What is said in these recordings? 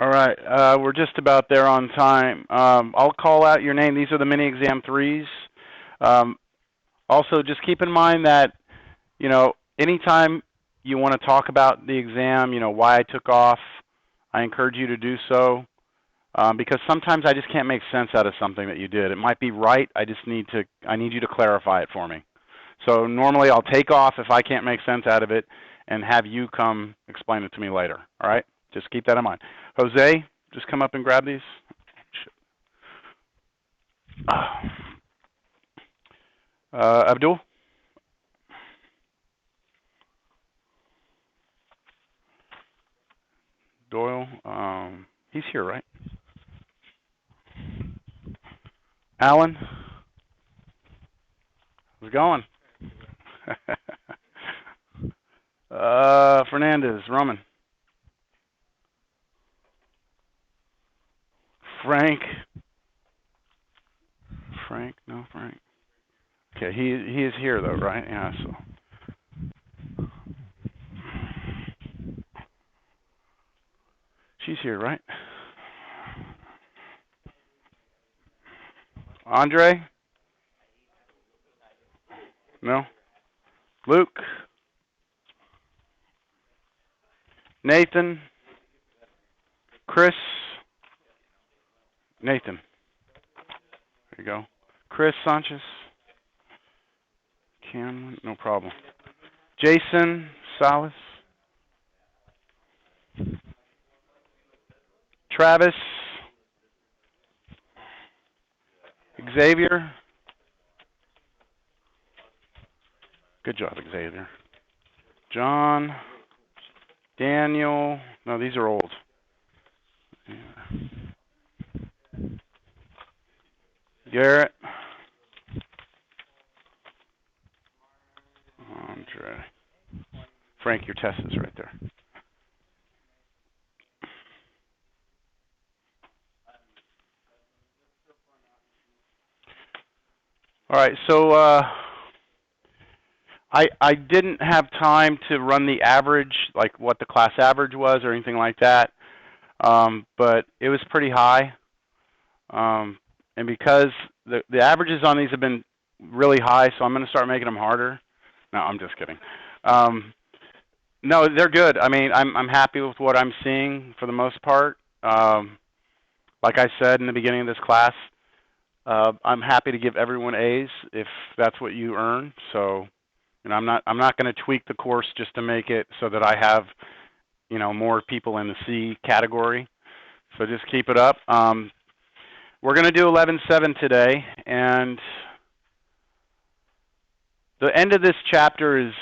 All right, we're just about there on time. I'll call out your name. These are the mini exam threes. Um, Also, just keep in mind that, anytime you want to talk about the exam, why I took off, I encourage you to do so, because sometimes I just can't make sense out of something that you did. It might be right. I need you to clarify it for me. So normally I'll take off if I can't make sense out of it and have you come explain it to me later. All right? Just keep that in mind. Jose, just come up and grab these. Abdul? Doyle? He's here, right? Alan? How's it going? Fernandez, Roman. Frank. No, Frank. Okay, he is here though, right? Yeah, so. She's here, right? Andre? No. Luke? Nathan? Chris? Nathan. There you go. Chris Sanchez? Cameron? No problem. Jason Salas? Travis? Xavier? Good job, Xavier. John? Daniel? No, these are old. Yeah. Garrett? Andre. Frank, your test is right there. All right, so I didn't have time to run the average, like what the class average was or anything like that, but it was pretty high. And because the averages on these have been really high, so I'm going to start making them harder. No, I'm just kidding. No, they're good. I mean, I'm happy with what I'm seeing for the most part. Like I said in the beginning of this class, I'm happy to give everyone A's if that's what you earn. So, I'm not going to tweak the course just to make it so that I have, more people in the C category. So just keep it up. We're going to do 11.7 today, and the end of this chapter is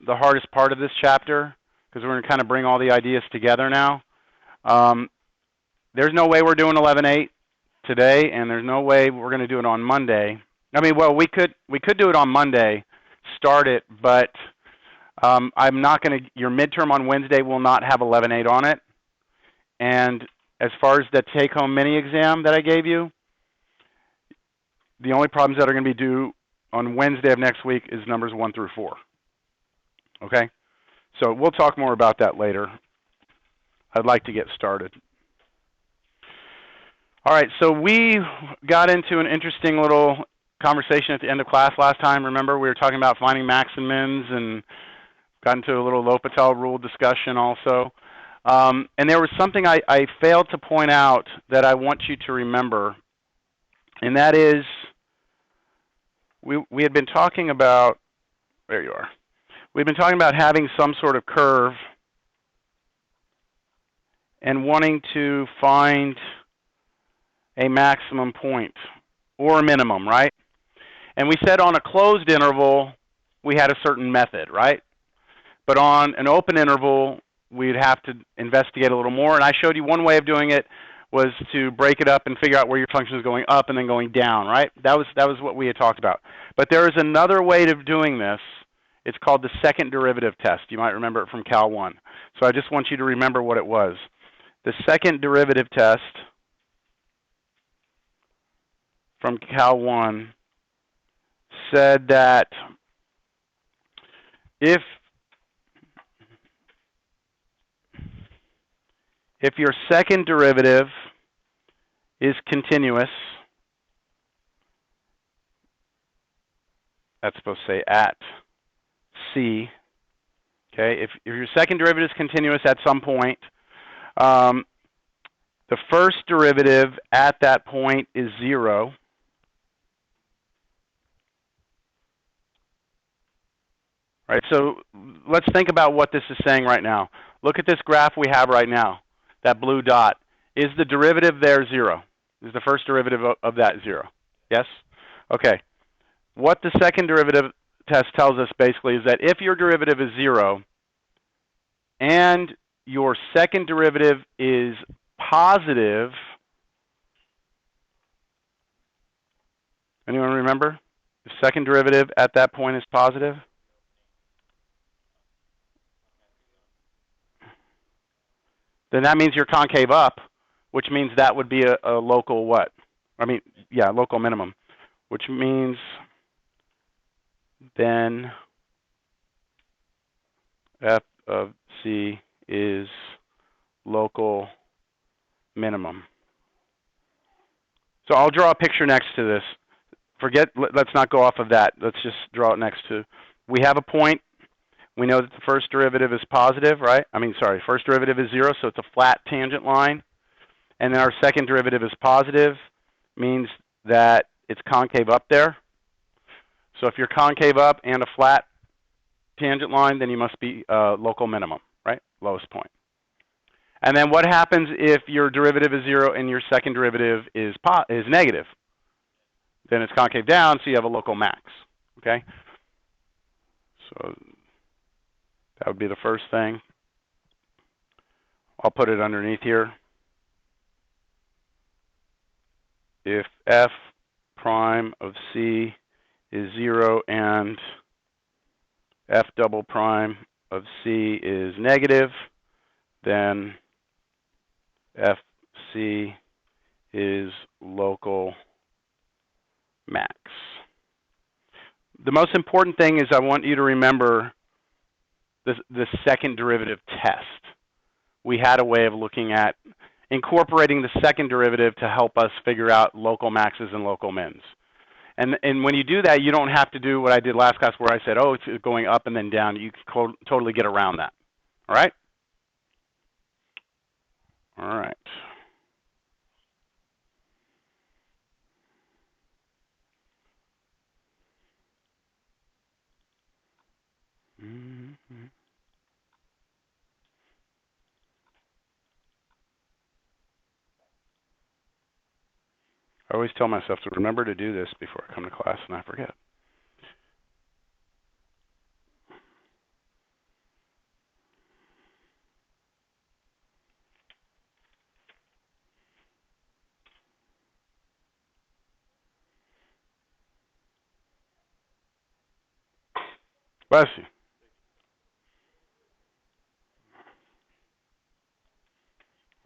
the hardest part of this chapter because we're going to kind of bring all the ideas together now. There's no way we're doing 11.8 today, and there's no way we're going to do it on Monday. I mean, well, we could do it on Monday, start it, but I'm not going to. Your midterm on Wednesday will not have 11.8 on it, and as far as the take-home mini exam that I gave you, the only problems that are going to be due on Wednesday of next week is numbers 1 through 4. Okay? So we'll talk more about that later. I'd like to get started. All right, so we got into an interesting little conversation at the end of class last time. Remember, we were talking about finding max and mins and got into a little L'Hopital rule discussion also. And there was something I failed to point out that I want you to remember, and that is we had been talking about, there you are, we've been talking about having some sort of curve and wanting to find a maximum point or a minimum, right? And we said on a closed interval, we had a certain method, right? But on an open interval, we'd have to investigate a little more. And I showed you one way of doing it was to break it up and figure out where your function is going up and then going down, right? That was what we had talked about. But there is another way of doing this. It's called the second derivative test. You might remember it from Cal 1. So I just want you to remember what it was. The second derivative test from Cal 1 said that if if your second derivative is continuous, that's supposed to say at C. Okay, if your second derivative is continuous at some point, the first derivative at that point is 0. Right, so let's think about what this is saying right now. Look at this graph we have right now, that blue dot. Is the derivative there 0? Is the first derivative of that 0? Yes? Okay. What the second derivative test tells us basically is that if your derivative is 0 and your second derivative is positive, anyone remember? The second derivative at that point is positive? Then that means you're concave up, which means that would be a local what? I mean, yeah, local minimum, which means then f of C is local minimum. So I'll draw a picture next to this. Let's not go off of that. Let's just draw it next to. We have a point. We know that the first derivative is positive, right? First derivative is 0, so it's a flat tangent line. And then our second derivative is positive, means that it's concave up there. So if you're concave up and a flat tangent line, then you must be local minimum, right? Lowest point. And then what happens if your derivative is 0 and your second derivative is negative? Then it's concave down, so you have a local max, okay? So that would be the first thing. I'll put it underneath here. If f prime of C is 0 and f double prime of C is negative, then FC is local max. The most important thing is I want you to remember the second derivative test. We had a way of looking at incorporating the second derivative to help us figure out local maxes and local mins. And when you do that, you don't have to do what I did last class where I said, oh, it's going up and then down. You can totally get around that. All right? All right. Mm-hmm. I always tell myself to remember to do this before I come to class, and I forget. Bless you.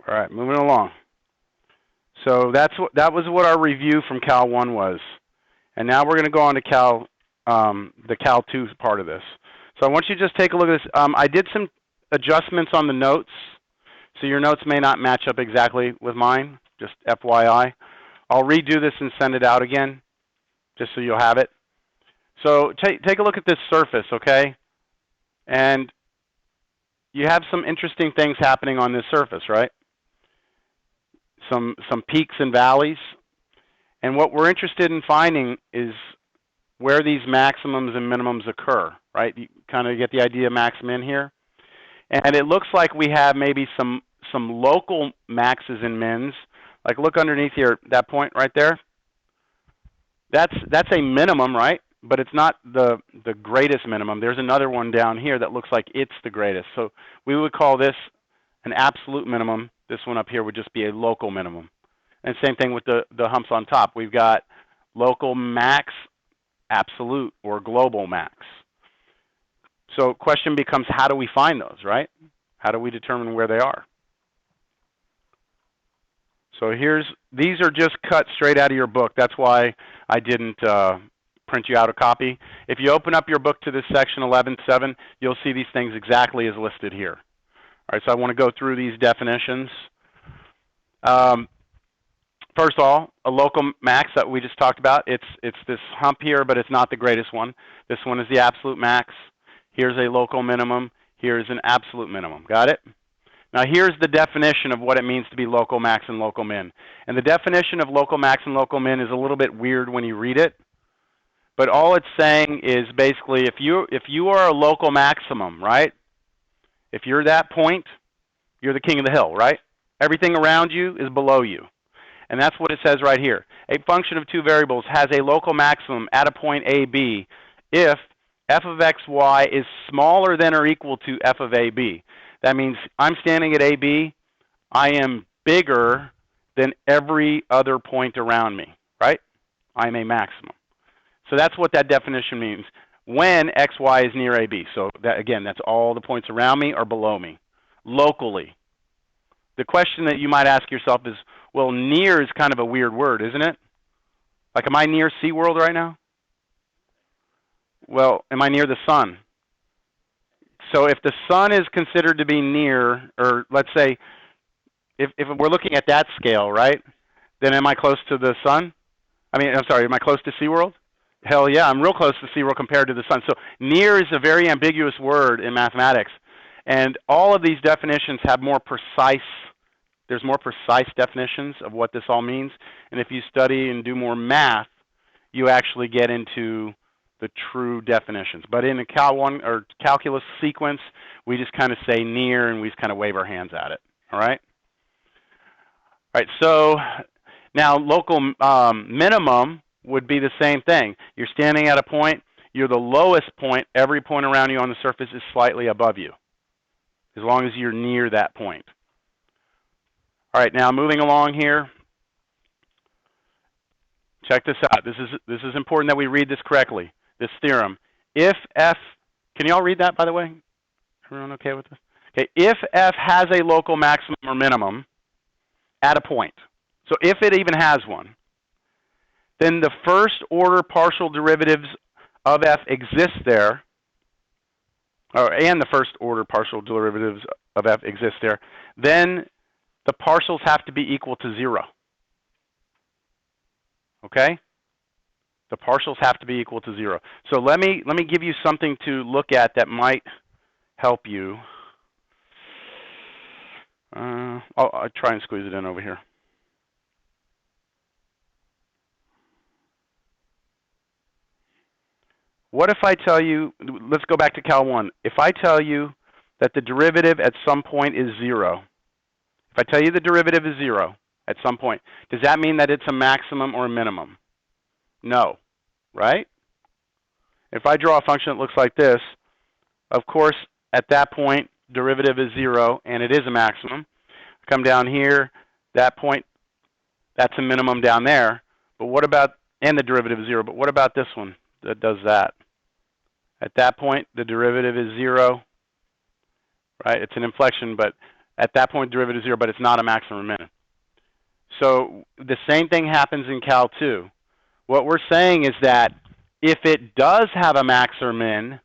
All right, moving along. So that was what our review from Cal 1 was. And now we're going to go on to the Cal 2 part of this. So I want you to just take a look at this. I did some adjustments on the notes. So your notes may not match up exactly with mine, just FYI. I'll redo this and send it out again, just so you'll have it. So take a look at this surface, okay? And you have some interesting things happening on this surface, right? Some peaks and valleys. And what we're interested in finding is where these maximums and minimums occur, right? You kind of get the idea of max min here. And it looks like we have maybe some local maxes and mins. Like look underneath here, that point right there. That's a minimum, right? But it's not the greatest minimum. There's another one down here that looks like it's the greatest. So we would call this an absolute minimum. This one up here would just be a local minimum. And same thing with the humps on top. We've got local max, absolute, or global max. So question becomes, how do we find those, right? How do we determine where they are? So these are just cut straight out of your book. That's why I didn't print you out a copy. If you open up your book to this section 11.7, you'll see these things exactly as listed here. All right, so I want to go through these definitions Um, First of all, a local max that we just talked about, it's this hump here, but it's not the greatest one. This one is the absolute max. Here's a local minimum. Here's an absolute minimum. Got it? Now here's the definition of what it means to be local max and local min. And the definition of local max and local min is a little bit weird when you read it. But all it's saying is basically if you are a local maximum, right? If you're that point, you're the king of the hill, right? Everything around you is below you. And that's what it says right here. A function of two variables has a local maximum at a point a, b, if f of x, y is smaller than or equal to f of a, b. That means I'm standing at a, b. I am bigger than every other point around me, right? I'm a maximum. So that's what that definition means when x, y is near a, b. So that, again, that's all the points around me or below me, locally. The question that you might ask yourself is, well, near is kind of a weird word, isn't it? Like, am I near SeaWorld right now? Well, am I near the sun? So if the sun is considered to be near, or let's say, if we're looking at that scale, right, then am I close to the sun? I mean, I'm sorry, am I close to SeaWorld? Hell yeah, I'm real close to SeaWorld compared to the sun. So near is a very ambiguous word in mathematics. And all of these definitions have more precise, there's more precise definitions of what this all means. And if you study and do more math, you actually get into the true definitions. But in the Cal 1 or calculus sequence, we just kind of say near and we just kind of wave our hands at it. All right? All right, so now local minimum would be the same thing. You're standing at a point, you're the lowest point, every point around you on the surface is slightly above you, as long as you're near that point. All right, now moving along here. Check this out. This is important that we read this correctly, this theorem. If f, can you all read that, by the way? Everyone okay with this? Okay, if f has a local maximum or minimum at a point, so if it even has one, then the first order partial derivatives of f exist there, and the first order partial derivatives of f exist there, then the partials have to be equal to 0. Okay? The partials have to be equal to 0. So let me give you something to look at that might help you. I'll try and squeeze it in over here. What if I tell you, let's go back to Cal 1. If I tell you that the derivative at some point is 0, if I tell you the derivative is 0 at some point, does that mean that it's a maximum or a minimum? No, right? If I draw a function that looks like this, of course, at that point, derivative is 0, and it is a maximum. Come down here, that point, that's a minimum down there. But what about, and the derivative is 0, but what about this one that does that? At that point, the derivative is 0, right? It's an inflection, but at that point, derivative is 0, but it's not a maximum or minimum. So the same thing happens in Cal 2. What we're saying is that if it does have a max or min,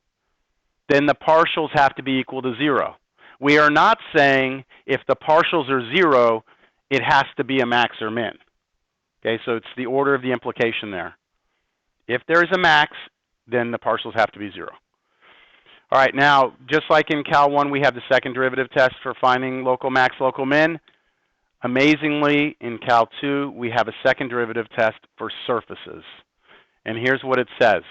then the partials have to be equal to 0. We are not saying if the partials are 0, it has to be a max or min. Okay, so it's the order of the implication there. If there is a max, then the partials have to be 0. All right, now, just like in Cal 1, we have the second derivative test for finding local max, local min. Amazingly, in Cal 2, we have a second derivative test for surfaces. And here's what it says.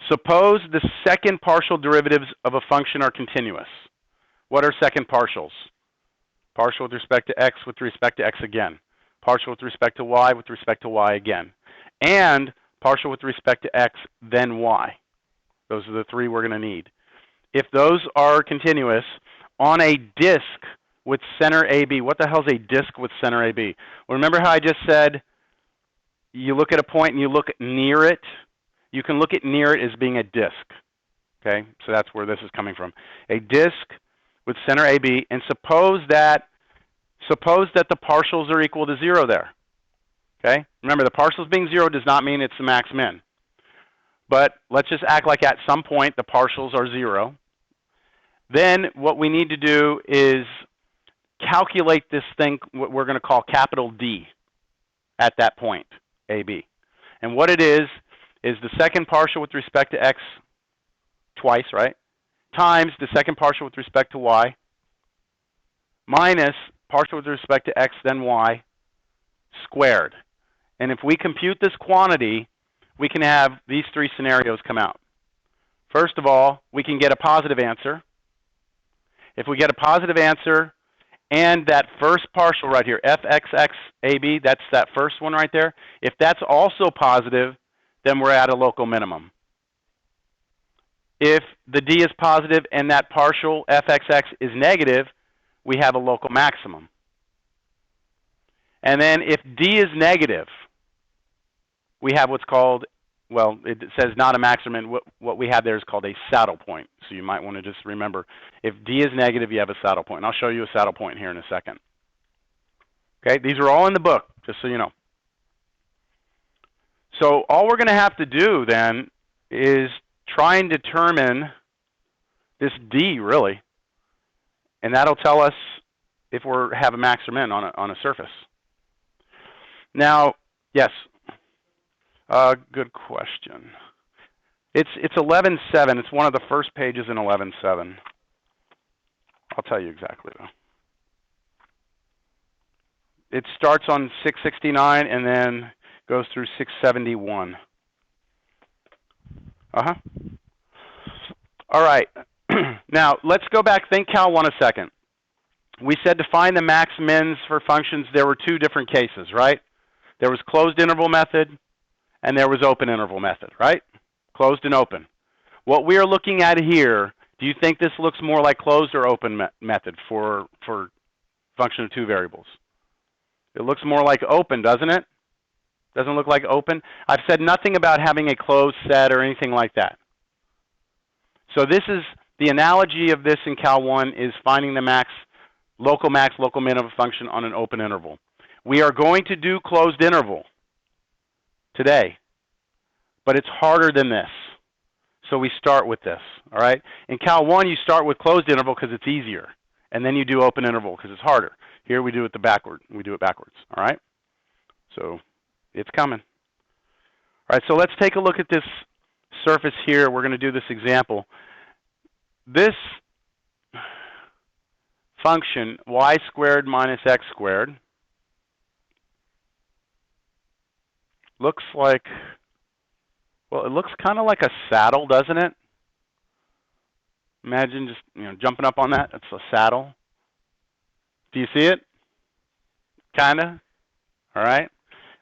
Suppose the second partial derivatives of a function are continuous. What are second partials? Partial with respect to x with respect to x again. Partial with respect to y with respect to y again. And partial with respect to x, then y. Those are the three we're going to need. If those are continuous on a disk with center AB, what the hell is a disk with center AB? Well, remember how I just said you look at a point and you look near it? You can look at near it as being a disk. Okay, so that's where this is coming from. A disk with center AB, and suppose that the partials are equal to 0 there. Okay, remember the partials being 0 does not mean it's the max min. But let's just act like at some point the partials are 0. Then what we need to do is calculate this thing, what we're going to call capital D, at that point, AB. And what it is the second partial with respect to x twice, right? Times the second partial with respect to y, minus partial with respect to x, then y, squared. And if we compute this quantity, we can have these three scenarios come out. First of all, we can get a positive answer. If we get a positive answer, and that first partial right here, fxxab, that's that first one right there. If that's also positive, then we're at a local minimum. If the D is positive and that partial fxx is negative, we have a local maximum. And then if D is negative, we have what's called, well, it says not a maximum. What we have there is called a saddle point. So you might want to just remember, if D is negative, you have a saddle point. And I'll show you a saddle point here in a second. Okay, these are all in the book, just so you know. So all we're going to have to do then is try and determine this D, really. And that'll tell us if we have a max or min on a surface. Now, yes. Good question. It's 11.7. It's one of the first pages in 11.7. I'll tell you exactly, though. It starts on 669 and then goes through 671. Uh-huh. All right. Now, let's go back. Think Cal 1 a second. We said to find the max mins for functions, there were two different cases, right? There was closed interval method, and there was open interval method, right? Closed and open. What we are looking at here, do you think this looks more like closed or open method for function of two variables? It looks more like open, doesn't it? Doesn't look like open? I've said nothing about having a closed set or anything like that. So this is, the analogy of this in Cal 1 is finding the max, local min of a function on an open interval. We are going to do closed interval today, but it's harder than this. So we start with this, all right? In Cal 1, you start with closed interval because it's easier, and then you do open interval because it's harder. Here we do it backwards, all right? So it's coming. All right, so let's take a look at this surface here. We're going to do this example. This function, y squared minus x squared, looks like, well, it looks kind of like a saddle, doesn't it? Imagine just, jumping up on that. It's a saddle. Do you see it? Kind of? All right.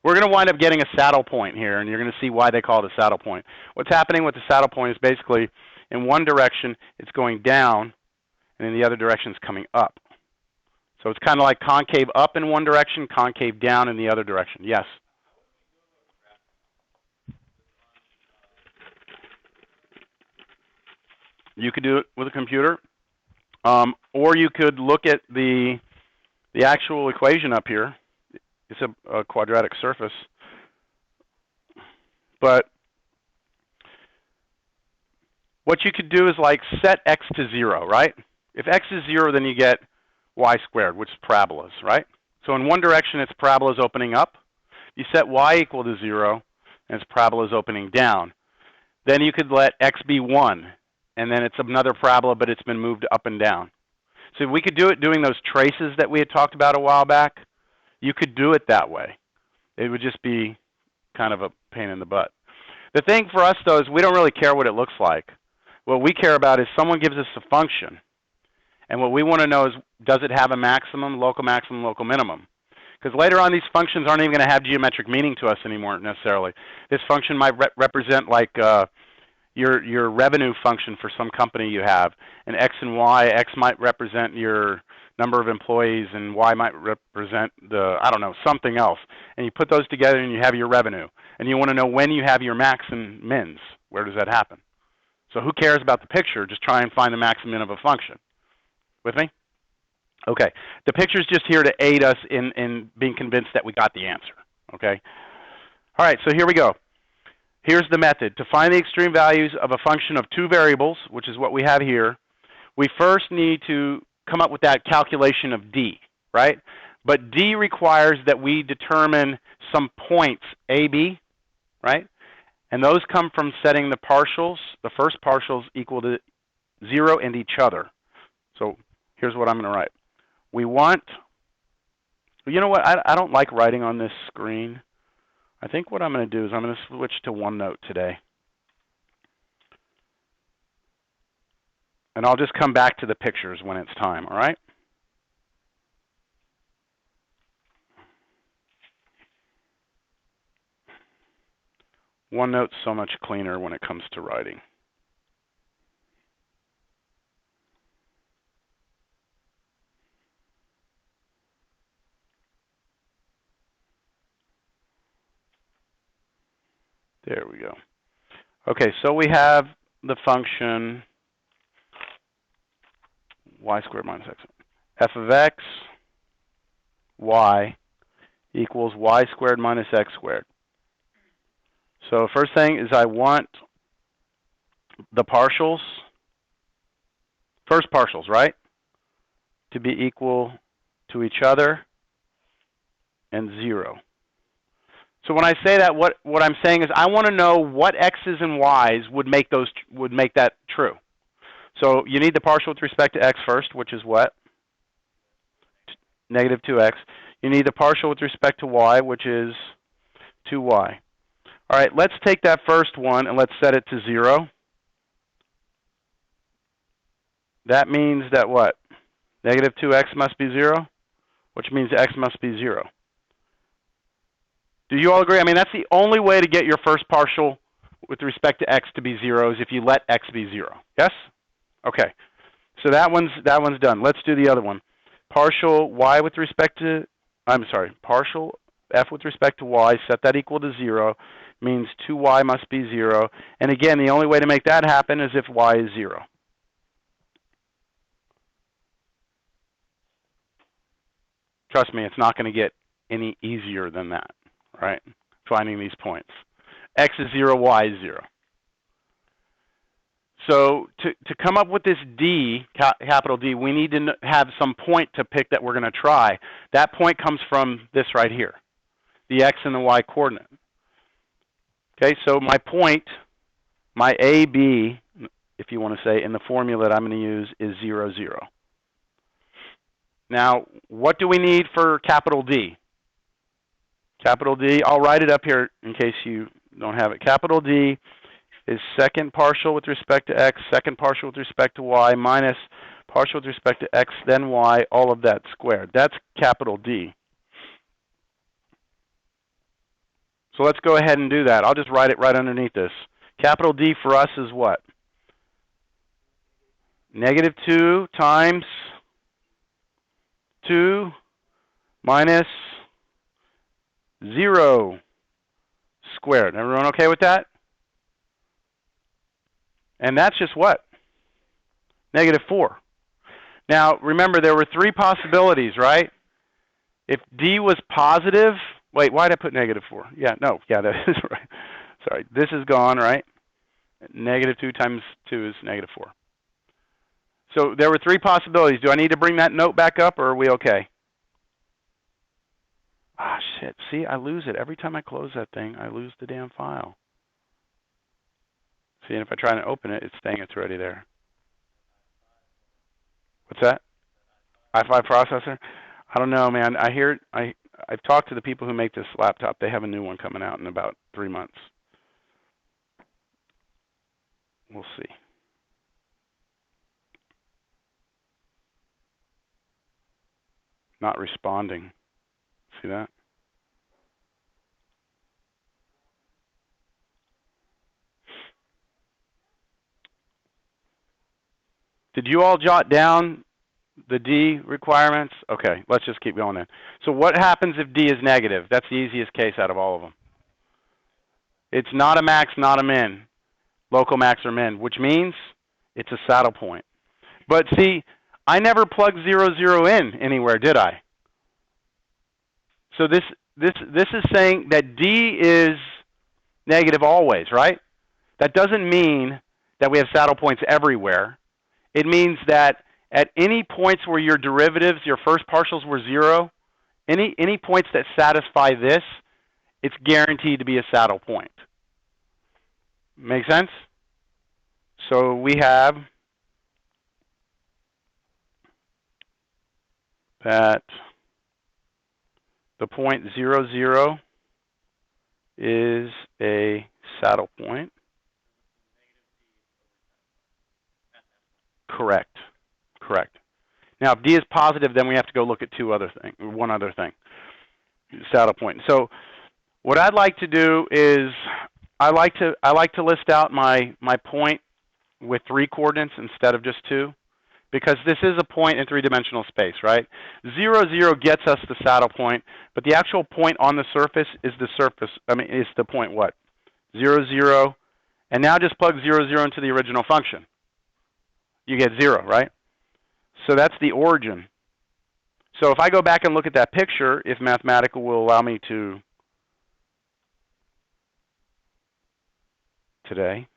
We're going to wind up getting a saddle point here, and you're going to see why they call it a saddle point. What's happening with the saddle point is basically, in one direction, it's going down, and in the other direction, it's coming up. So it's kind of like concave up in one direction, concave down in the other direction. Yes? You could do it with a computer, or you could look at the actual equation up here. It's a quadratic surface. But what you could do is like set x to 0, right? If x is 0, then you get y squared, which is parabolas, right? So in one direction, it's parabolas opening up. You set y equal to 0, and it's parabolas opening down. Then you could let x be 1, and then it's another parabola, but it's been moved up and down. So we could do it doing those traces that we had talked about a while back. You could do it that way. It would just be kind of a pain in the butt. The thing for us, though, is we don't really care what it looks like. What we care about is someone gives us a function, and what we want to know is, does it have a maximum, local minimum? Because later on, these functions aren't even going to have geometric meaning to us anymore, necessarily. This function might represent like your revenue function for some company you have, and x and y. X might represent your number of employees, and y might represent something else. And you put those together, and you have your revenue. And you want to know when you have your max and mins. Where does that happen? So who cares about the picture? Just try and find the max and min of a function. With me? Okay. The picture's just here to aid us in being convinced that we got the answer. Okay? All right, so here we go. Here's the method. To find the extreme values of a function of two variables, which is what we have here, we first need to come up with that calculation of D. right? But D requires that we determine some points, A, B, right? And those come from setting the partials, the first partials equal to 0 and each other. So here's what I'm going to write. We want, you know what, I don't like writing on this screen. I think what I'm going to do is I'm going to switch to OneNote today. And I'll just come back to the pictures when it's time, all right? OneNote's so much cleaner when it comes to writing. There we go. Okay, so we have the function y squared minus x. F of x, y, equals y squared minus x squared. So first thing is I want the partials, first partials, right, to be equal to each other and 0. So when I say that, what I'm saying is I want to know what x's and y's would make that true. So you need the partial with respect to x first, which is what? Negative 2x. You need the partial with respect to y, which is 2y. All right, let's take that first one and let's set it to 0. That means that what? Negative 2x must be 0, which means x must be 0. Do you all agree? I mean, that's the only way to get your first partial with respect to x to be 0 is if you let x be 0. Yes? Okay. So that one's done. Let's do the other one. Partial y with respect to, partial f with respect to y, set that equal to 0, means 2y must be 0. And again, the only way to make that happen is if y is 0. Trust me, it's not going to get any easier than that, right? Finding these points. X is 0, y is 0. So to come up with this D, capital D, we need to have some point to pick that we're going to try. That point comes from this right here, the x and the y coordinate. Okay, so my point, my A, B, if you want to say, in the formula that I'm going to use is 0, 0. Now, what do we need for capital D? Capital D, I'll write it up here in case you don't have it. Capital D is second partial with respect to x, second partial with respect to y, minus partial with respect to x, then y, all of that squared. That's capital D. So let's go ahead and do that. I'll just write it right underneath this. Capital D for us is what? Negative 2 times 2 minus 0 squared. Everyone okay with that? And that's just what? Negative 4. Now, remember, there were 3 possibilities, right? If D was positive, wait, why did I put negative 4? Yeah, that is right. Sorry, this is gone, right? Negative 2 times 2 is negative 4. So there were 3 possibilities. Do I need to bring that note back up, or are we okay? Ah, shit. See, I lose it. Every time I close that thing, I lose the damn file. See, and if I try to open it, it's saying it's already there. What's that? i5 processor? I don't know, man. I've talked to the people who make this laptop. They have a new one coming out in about 3 months. We'll see. Not responding. See that? Did you all jot down the D requirements? Okay, let's just keep going then. So what happens if D is negative? That's the easiest case out of all of them. It's not a max, not a min. Local max or min, which means it's a saddle point. But see, I never plugged 0, 0 in anywhere, did I? So this is saying that D is negative always, right? That doesn't mean that we have saddle points everywhere. It means that At any points where your derivatives, your first partials were 0, any points that satisfy this, it's guaranteed to be a saddle point. Make sense? So we have that the point 0, 0 is a saddle point. Correct. Correct. Now, if D is positive, then we have to go look at one other thing, saddle point. So what I'd like to do is I like to list out my point with 3 coordinates instead of just 2, because this is a point in 3-dimensional space, right? 0, 0 gets us the saddle point, but the actual point on the surface is is the point what? 0, 0, and now just plug 0, 0 into the original function. You get 0, right? So that's the origin. So if I go back and look at that picture, if Mathematical will allow me to today,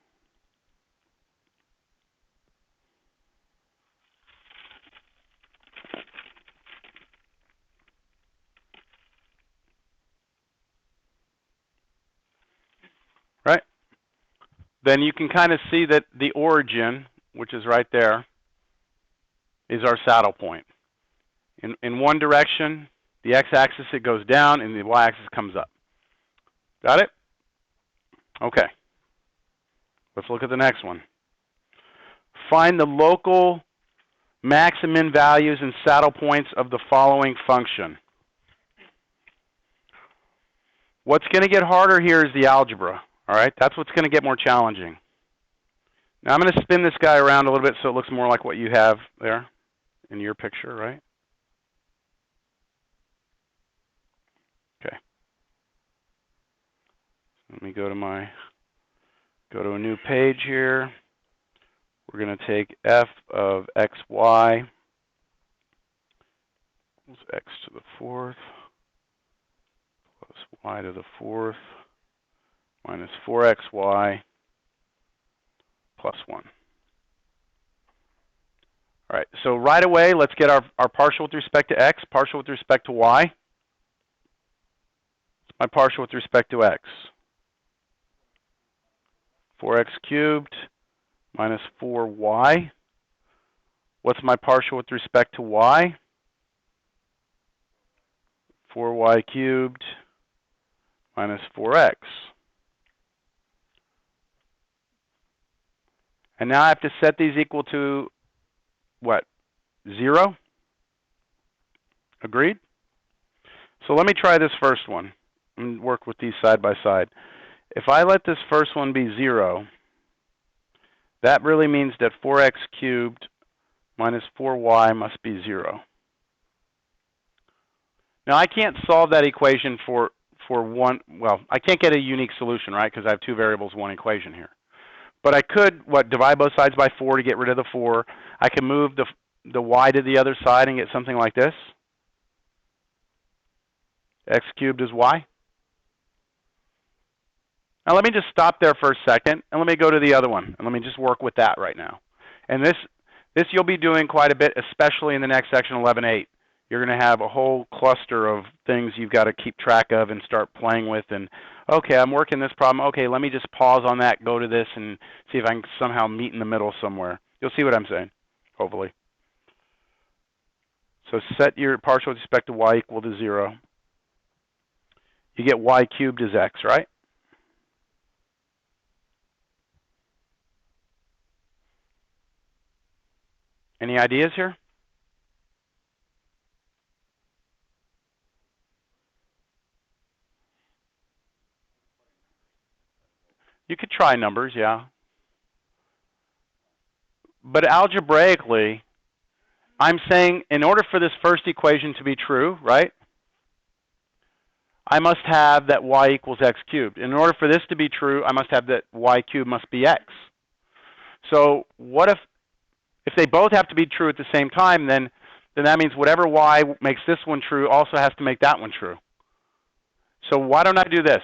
right? Then you can kind of see that the origin, which is right there, is our saddle point. In one direction, the x-axis, it goes down, and the y-axis comes up. Got it? Okay. Let's look at the next one. Find the local max and min values and saddle points of the following function. What's going to get harder here is the algebra. All right? That's what's going to get more challenging. Now I'm going to spin this guy around a little bit so it looks more like what you have there in your picture, right? Okay. Let me go to a new page here. We're going to take f of xy equals x to the 4th plus y to the 4th minus 4xy plus 1. All right, so right away, let's get our partial with respect to x, partial with respect to y. My partial with respect to x. 4x cubed minus 4y. What's my partial with respect to y? 4y cubed minus 4x. And now I have to set these equal to what? 0? Agreed? So let me try this first one and work with these side by side. If I let this first one be 0, that really means that 4x cubed minus 4y must be 0. Now I can't solve that equation for one, well, I can't get a unique solution, right, because I have 2 variables, 1 equation here. But I could, divide both sides by 4 to get rid of the 4. I can move the y to the other side and get something like this. X cubed is y. Now let me just stop there for a second, and let me go to the other one, and let me just work with that right now. And this you'll be doing quite a bit, especially in the next section, 11.8. You're going to have a whole cluster of things you've got to keep track of and start playing with. And, okay, I'm working this problem. Okay, let me just pause on that, go to this, and see if I can somehow meet in the middle somewhere. You'll see what I'm saying, hopefully. So set your partial with respect to y equal to 0. You get y cubed as x, right? Any ideas here? You could try numbers, yeah. But algebraically, I'm saying in order for this first equation to be true, right, I must have that y equals x cubed. In order for this to be true, I must have that y cubed must be x. So what if they both have to be true at the same time, then that means whatever y makes this one true also has to make that one true. So why don't I do this?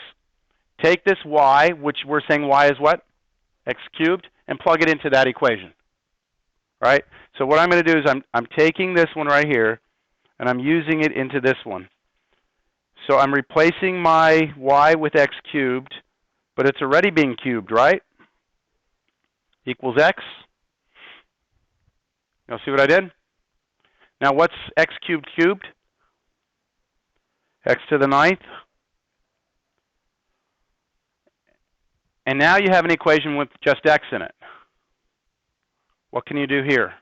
Take this y, which we're saying y is what? X cubed, and plug it into that equation. right? So what I'm going to do is I'm taking this one right here, and I'm using it into this one. So I'm replacing my y with x cubed, but it's already being cubed, right? Equals x. You'll see what I did? Now what's x cubed cubed? X to the 9th. And now you have an equation with just x in it. What can you do here?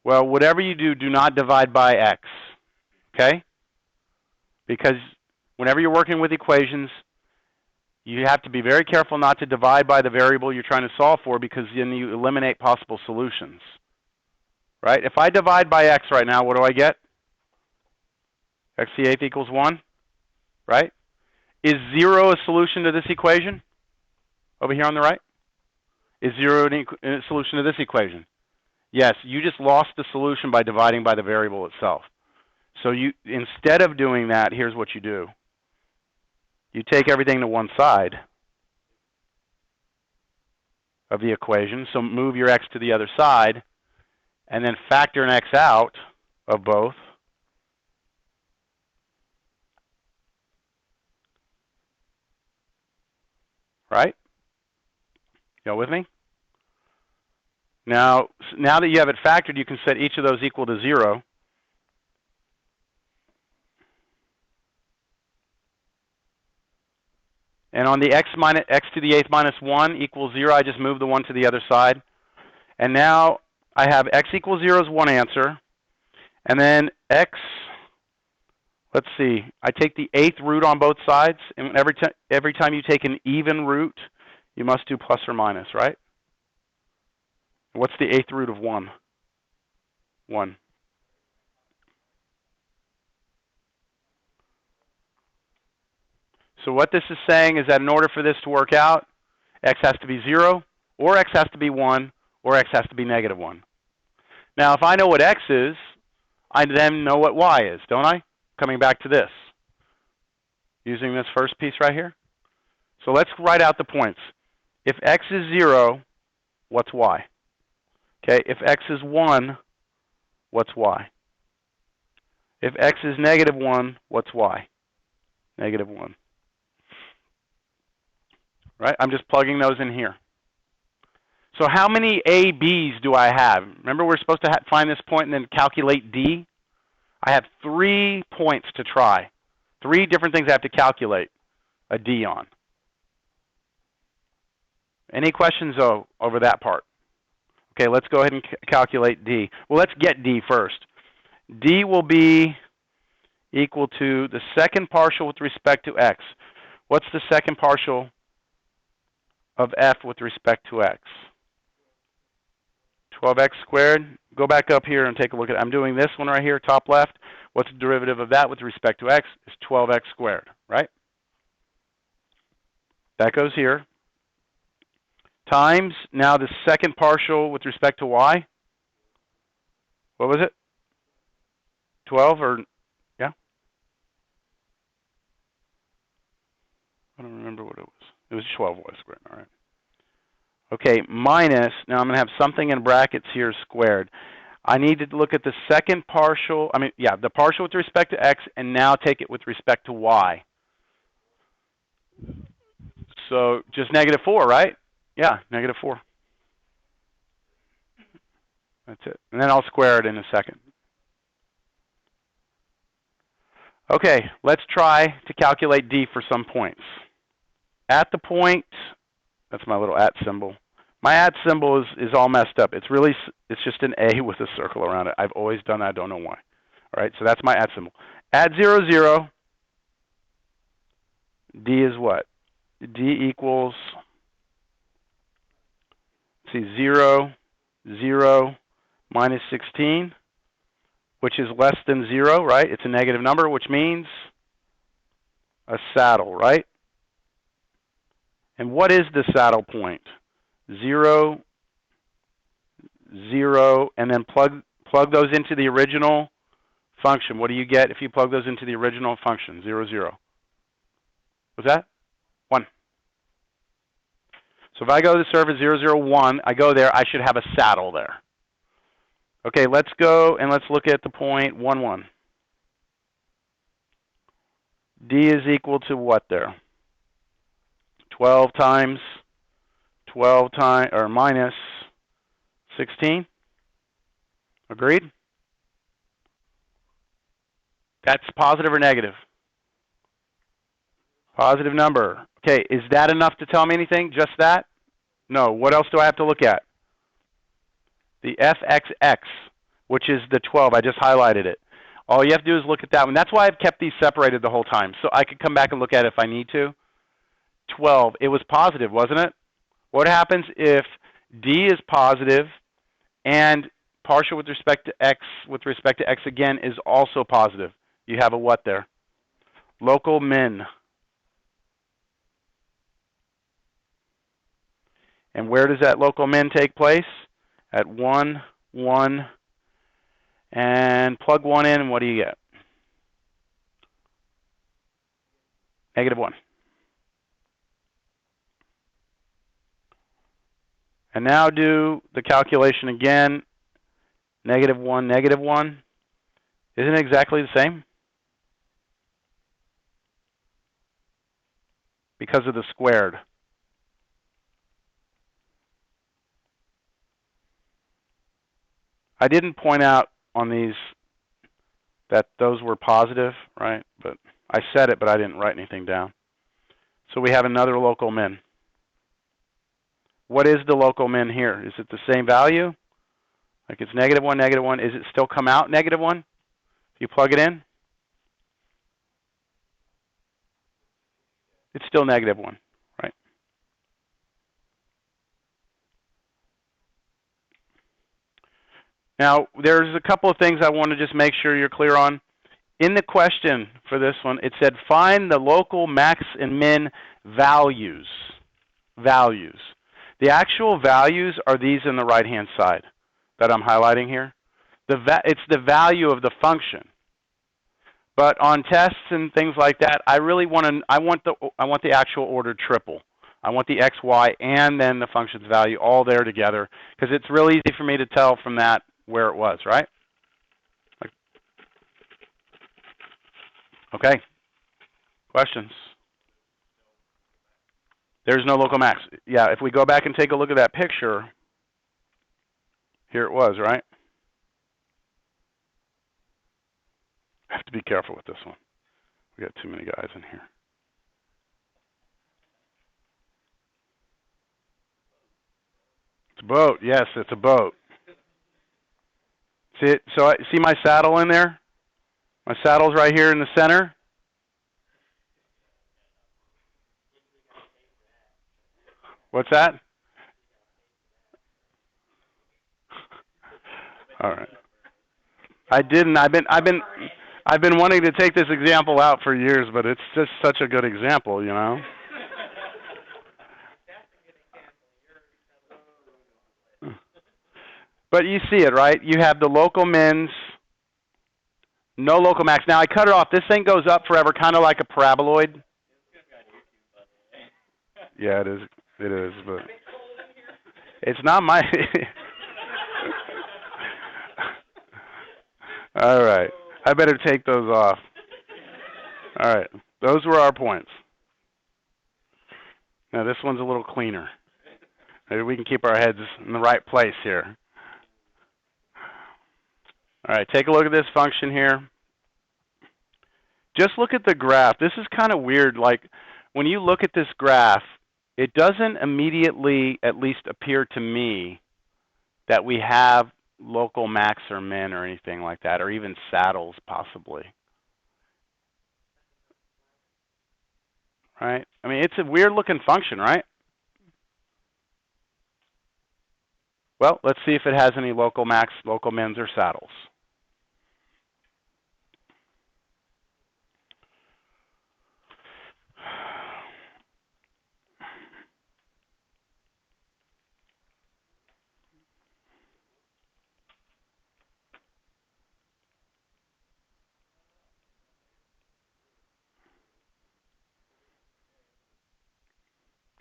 Well, whatever you do, do not divide by x, okay? Because whenever you're working with equations, you have to be very careful not to divide by the variable you're trying to solve for, because then you eliminate possible solutions, right? If I divide by x right now, what do I get? X to the 8th equals 1, right? Is 0 a solution to this equation? Over here on the right? Is 0 a solution to this equation? Yes, you just lost the solution by dividing by the variable itself. So you, instead of doing that, here's what you do. You take everything to one side of the equation, so move your x to the other side, and then factor an x out of both. Right? You with me? Now that you have it factored, you can set each of those equal to 0. And on the x to the 8th minus 1 equals 0, I just move the 1 to the other side. And now I have x equals 0 as one answer. And then x, let's see, I take the 8th root on both sides. And every time you take an even root, you must do plus or minus, right? What's the 8th root of 1? 1. So what this is saying is that in order for this to work out, x has to be 0, or x has to be 1, or x has to be negative 1. Now, if I know what x is, I then know what y is, don't I? Coming back to this, using this first piece right here. So let's write out the points. If x is 0, what's y? Okay, if x is 1, what's y? If x is negative 1, what's y? Negative 1. Right? I'm just plugging those in here. So how many A, B's do I have? Remember, we're supposed to find this point and then calculate D? I have 3 points to try. 3 different things I have to calculate a D on. Any questions over that part? Okay, let's go ahead and calculate D. Well, let's get D first. D will be equal to the second partial with respect to x. What's the second partial of f with respect to x? 12x squared. Go back up here and take a look at it. I'm doing this one right here, top left. What's the derivative of that with respect to x? Is 12x squared, right? That goes here. Times, now the second partial with respect to y. What was it? 12 or, yeah? I don't remember what it was. It was 12y squared, all right. Okay, minus, now I'm going to have something in brackets here squared. I need to look at the second partial, the partial with respect to x, and now take it with respect to y. So just negative 4, right? Yeah, negative 4. That's it. And then I'll square it in a second. Okay, let's try to calculate D for some points. At the point, that's my little at symbol. My at symbol is all messed up. It's just an A with a circle around it. I've always done that. I don't know why. All right, so that's my at symbol. At 0, 0, D is what? D equals, let's see, 0, 0, minus 16, which is less than 0, right? It's a negative number, which means a saddle, right? And what is the saddle point? 0, 0, and then plug those into the original function. What do you get if you plug those into the original function? 0, 0. What's that? 1. So if I go to the surface 0, 0, 1, I go there, I should have a saddle there. Okay, let's go and let's look at the point 1, 1. D is equal to what there? 12 times 12 times, or minus 16. Agreed? That's positive or negative? Positive number. Okay, is that enough to tell me anything? Just that? No. What else do I have to look at? The FXX, which is the 12. I just highlighted it. All you have to do is look at that one. That's why I've kept these separated the whole time, so I could come back and look at it if I need to. 12. It was positive, wasn't it? What happens if D is positive and partial with respect to x again is also positive? You have a what there? Local min. And where does that local min take place? At 1, 1, and plug 1 in, and what do you get? Negative 1. And now do the calculation again. Negative 1, negative 1. Isn't it exactly the same? Because of the squared. I didn't point out on these that those were positive, right? But I said it, but I didn't write anything down. So we have another local min. What is the local min here? Is it the same value? Like it's negative 1, negative 1. Is it still come out negative 1? If you plug it in? It's still negative 1, right? Now, there's a couple of things I want to just make sure you're clear on. In the question for this one, it said find the local max and min values. Values. The actual values are these in the right-hand side that I'm highlighting here. It's the value of the function. But on tests and things like that, I want the actual order triple. I want the x, y, and then the function's value all there together because it's real easy for me to tell from that where it was, right? Okay. Questions? There's no local max. Yeah, if we go back and take a look at that picture, here it was, right? I have to be careful with this one. We got too many guys in here. It's a boat. Yes, it's a boat. See it? So see my saddle in there? My saddle's right here in the center. What's that? All right. I didn't. I've been wanting to take this example out for years, but it's just such a good example, you know. But you see it, right? You have the local mins, no local max. Now I cut it off. This thing goes up forever, kind of like a paraboloid. Yeah, it is. It is, but it's not my. All right. I better take those off. All right. Those were our points. Now this one's a little cleaner. Maybe we can keep our heads in the right place here. All right. Take a look at this function here. Just look at the graph. This is kind of weird. Like when you look at this graph, it doesn't immediately, at least appear to me, that we have local max or min or anything like that, or even saddles possibly. Right? I mean, it's a weird looking function, right? Well, let's see if it has any local max, local mins, or saddles.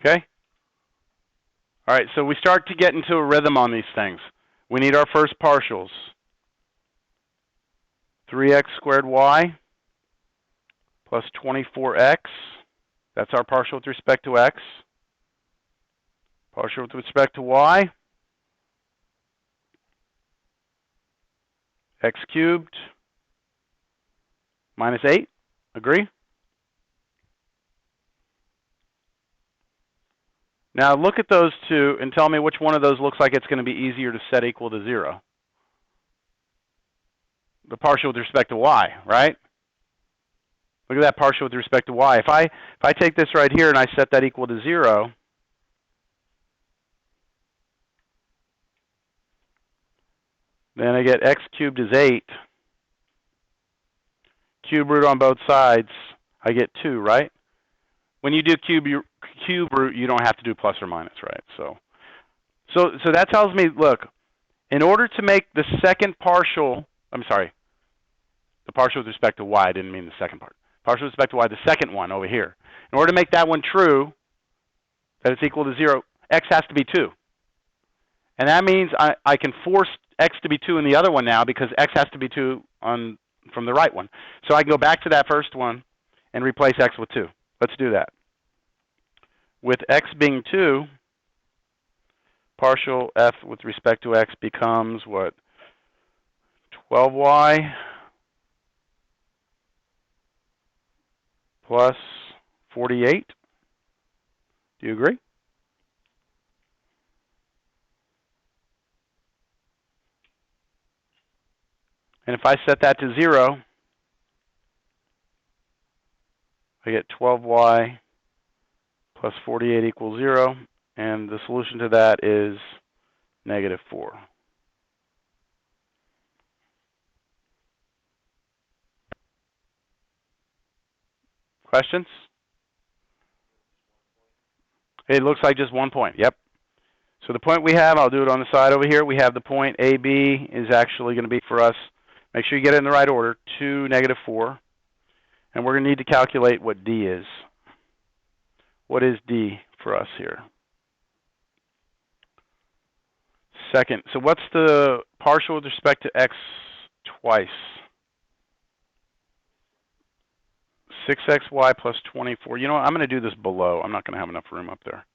Okay? All right, so we start to get into a rhythm on these things. We need our first partials. 3x squared y plus 24x. That's our partial with respect to x. Partial with respect to y. X cubed minus 8. Agree? Now look at those two and tell me which one of those looks like it's going to be easier to set equal to 0. The partial with respect to y, right? Look at that partial with respect to y. If I take this right here and I set that equal to 0, then I get x cubed is 8. Cube root on both sides, I get 2, right? When you do cube root, you don't have to do plus or minus, right? So that tells me, look, in order to make the second partial, I'm sorry, the partial with respect to y, I didn't mean the second part. Partial with respect to y, the second one over here. In order to make that one true, that it's equal to 0, x has to be 2. And that means I can force x to be 2 in the other one now because x has to be 2 from the right one. So I can go back to that first one and replace x with 2. Let's do that. With x being 2, partial f with respect to x becomes what? 12y plus 48. Do you agree? And if I set that to 0, I get 12y plus 48 equals 0. And the solution to that is -4. Questions? It looks like just 1 point. Yep. So the point we have, I'll do it on the side over here. We have the point AB is actually going to be for us, make sure you get it in the right order, 2, -4. And we're going to need to calculate what D is. What is D for us here? Second, so what's the partial with respect to x twice? 6xy plus 24. You know what? I'm going to do this below. I'm not going to have enough room up there.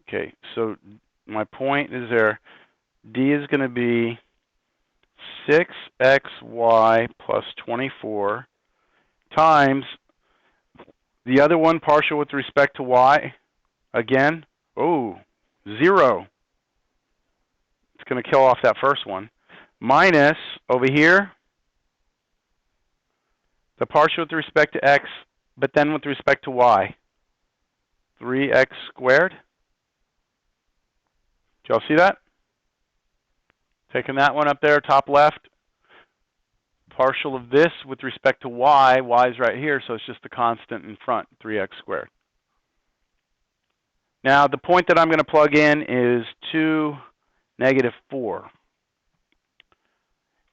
Okay, so my point is there. D is going to be 6xy plus 24 times the other one, partial with respect to y. Again, 0. It's going to kill off that first one. Minus, over here, the partial with respect to x, but then with respect to y. 3x squared. Did y'all see that? Taking that one up there, top left. Partial of this with respect to y. Y is right here, so it's just the constant in front, 3x squared. Now, the point that I'm going to plug in is 2, -4.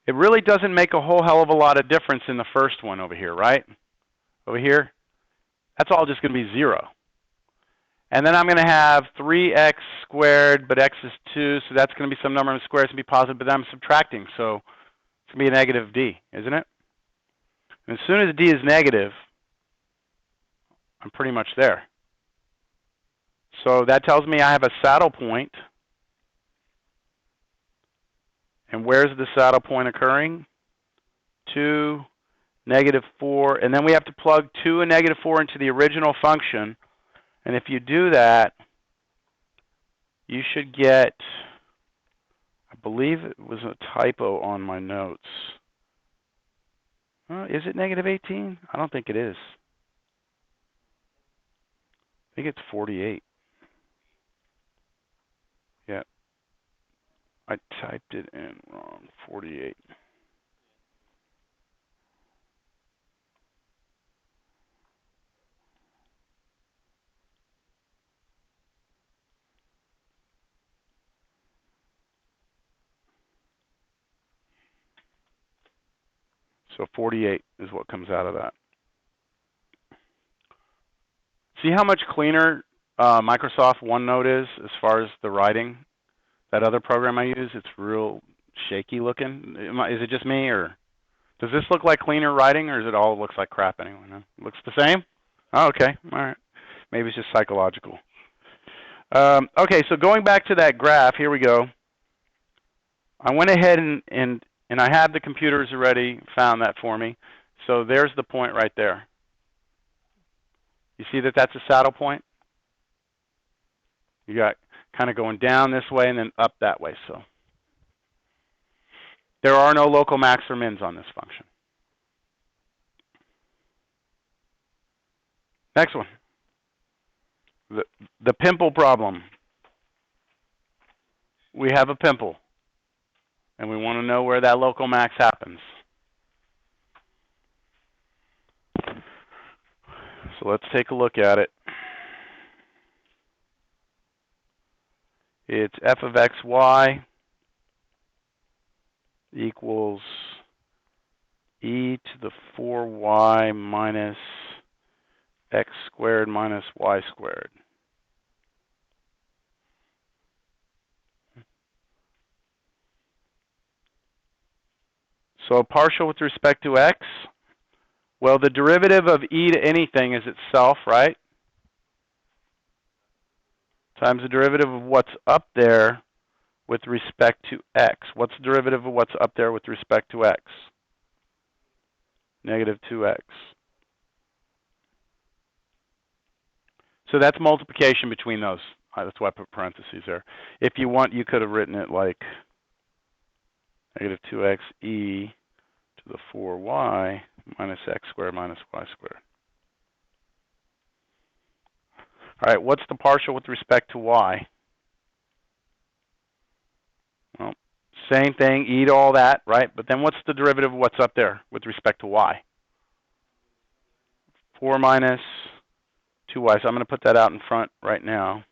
It really doesn't make a whole hell of a lot of difference in the first one over here, right? Over here, that's all just going to be 0. And then I'm going to have 3x squared, but x is 2, so that's going to be some number in the square. It's going to be positive, but then I'm subtracting, so it's going to be a -d, isn't it? And as soon as d is negative, I'm pretty much there. So that tells me I have a saddle point. And where's the saddle point occurring? 2, -4. And then we have to plug 2 and -4 into the original function. And if you do that, you should get, I believe it was a typo on my notes. Is it -18? I don't think it is. I think it's 48. Yeah. I typed it in wrong. 48. So 48 is what comes out of that. See how much cleaner Microsoft OneNote is, as far as the writing. That other program I use, it's real shaky looking. Is it just me, or does this look like cleaner writing, or is it all looks like crap anyway? No? Looks the same? Oh, okay. All right. Maybe it's just psychological. Okay, so going back to that graph, here we go. I went ahead and I had the computers already found that for me. So there's the point right there. You see that that's a saddle point? You got kind of going down this way and then up that way. So there are no local max or mins on this function. Next one. The pimple problem. We have a pimple, and we want to know where that local max happens. So let's take a look at it. It's f of xy equals e to the 4y minus x squared minus y squared. So partial with respect to x. Well, the derivative of e to anything is itself, right? Times the derivative of what's up there with respect to x. What's the derivative of what's up there with respect to x? Negative 2x. So that's multiplication between those. That's why I put parentheses there. If you want, you could have written it like negative 2x e to the 4y minus x squared minus y squared. All right, what's the partial with respect to y? Well, same thing, e to all that, right? But then what's the derivative of what's up there with respect to y? 4 minus 2y. So I'm going to put that out in front right now.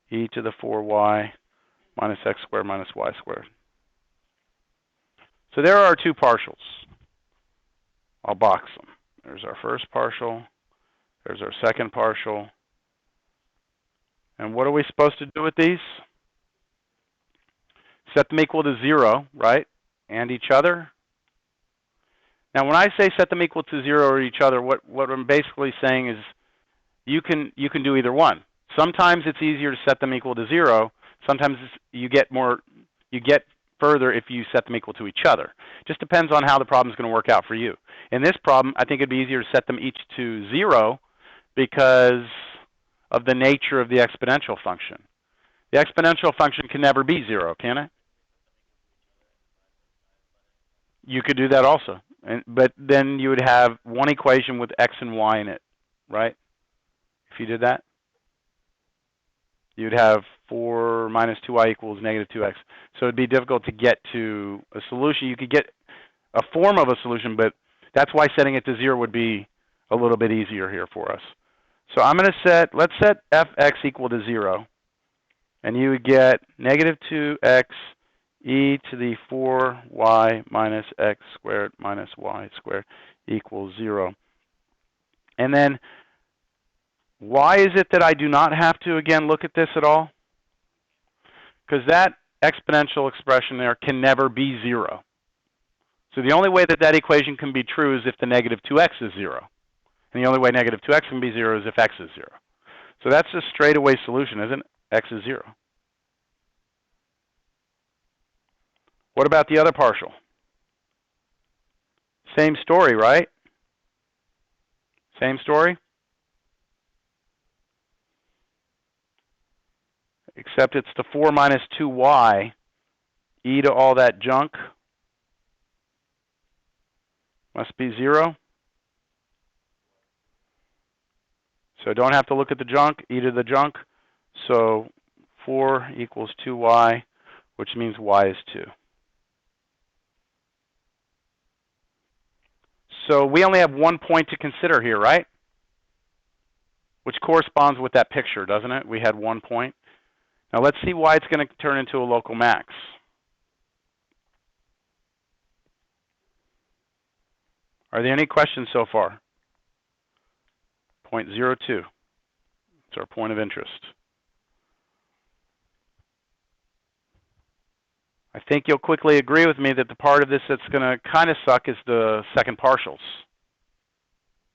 E to the 4y minus x squared minus y squared. So there are our two partials. I'll box them. There's our first partial. There's our second partial. And what are we supposed to do with these? Set them equal to 0, right? And each other. Now, when I say set them equal to 0 or each other, what I'm basically saying is you can do either one. Sometimes it's easier to set them equal to 0. Sometimes you get further if you set them equal to each other. Just depends on how the problem is going to work out for you. In this problem, I think it'd be easier to set them each to 0 because of the nature of the exponential function. The exponential function can never be 0, can it? You could do that also. But then you would have one equation with x and y in it, right? If you did that. You'd have 4 minus 2y equals negative 2x. So it'd be difficult to get to a solution. You could get a form of a solution, but that's why setting it to 0 would be a little bit easier here for us. So I'm going to let's set fx equal to 0. And you would get negative 2x e to the 4y minus x squared minus y squared equals 0. And then why is it that I do not have to, again, look at this at all? Because that exponential expression there can never be 0. So the only way that that equation can be true is if the negative 2x is 0. And the only way negative 2x can be 0 is if x is 0. So that's a straightaway solution, isn't it? X is 0. What about the other partial? Same story, right? Same story? Except it's the 4 minus 2y, e to all that junk must be 0. So don't have to look at the junk, e to the junk. So 4 equals 2y, which means y is 2. So we only have one point to consider here, right? Which corresponds with that picture, doesn't it? We had 1 point. Now let's see why it's going to turn into a local max. Are there any questions so far? 0.02. It's our point of interest. I think you'll quickly agree with me that the part of this that's going to kind of suck is the second partials.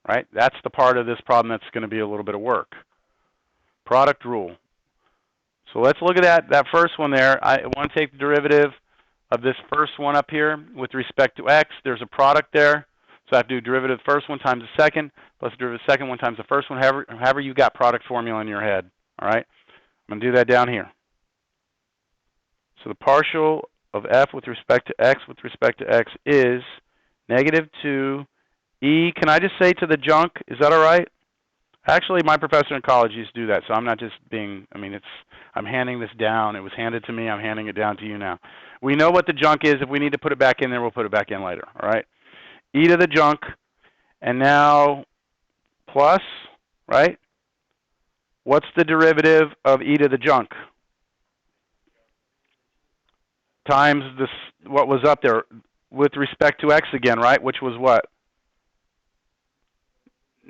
Right? That's the part of this problem that's going to be a little bit of work. Product rule. So let's look at that first one there. I want to take the derivative of this first one up here with respect to x. There's a product there. So I have to do derivative of the first one times the second, plus the derivative of the second one times the first one, however you got product formula in your head. All right? I'm going to do that down here. So the partial of f with respect to x is negative 2 e. Can I just say to the junk? Is that all right? Actually, my professor in college used to do that, so I'm not just being, I'm handing this down. It was handed to me. I'm handing it down to you now. We know what the junk is. If we need to put it back in there, we'll put it back in later, all right? E to the junk, and now plus, right? What's the derivative of e to the junk? Times this, what was up there with respect to x again, right? Which was what?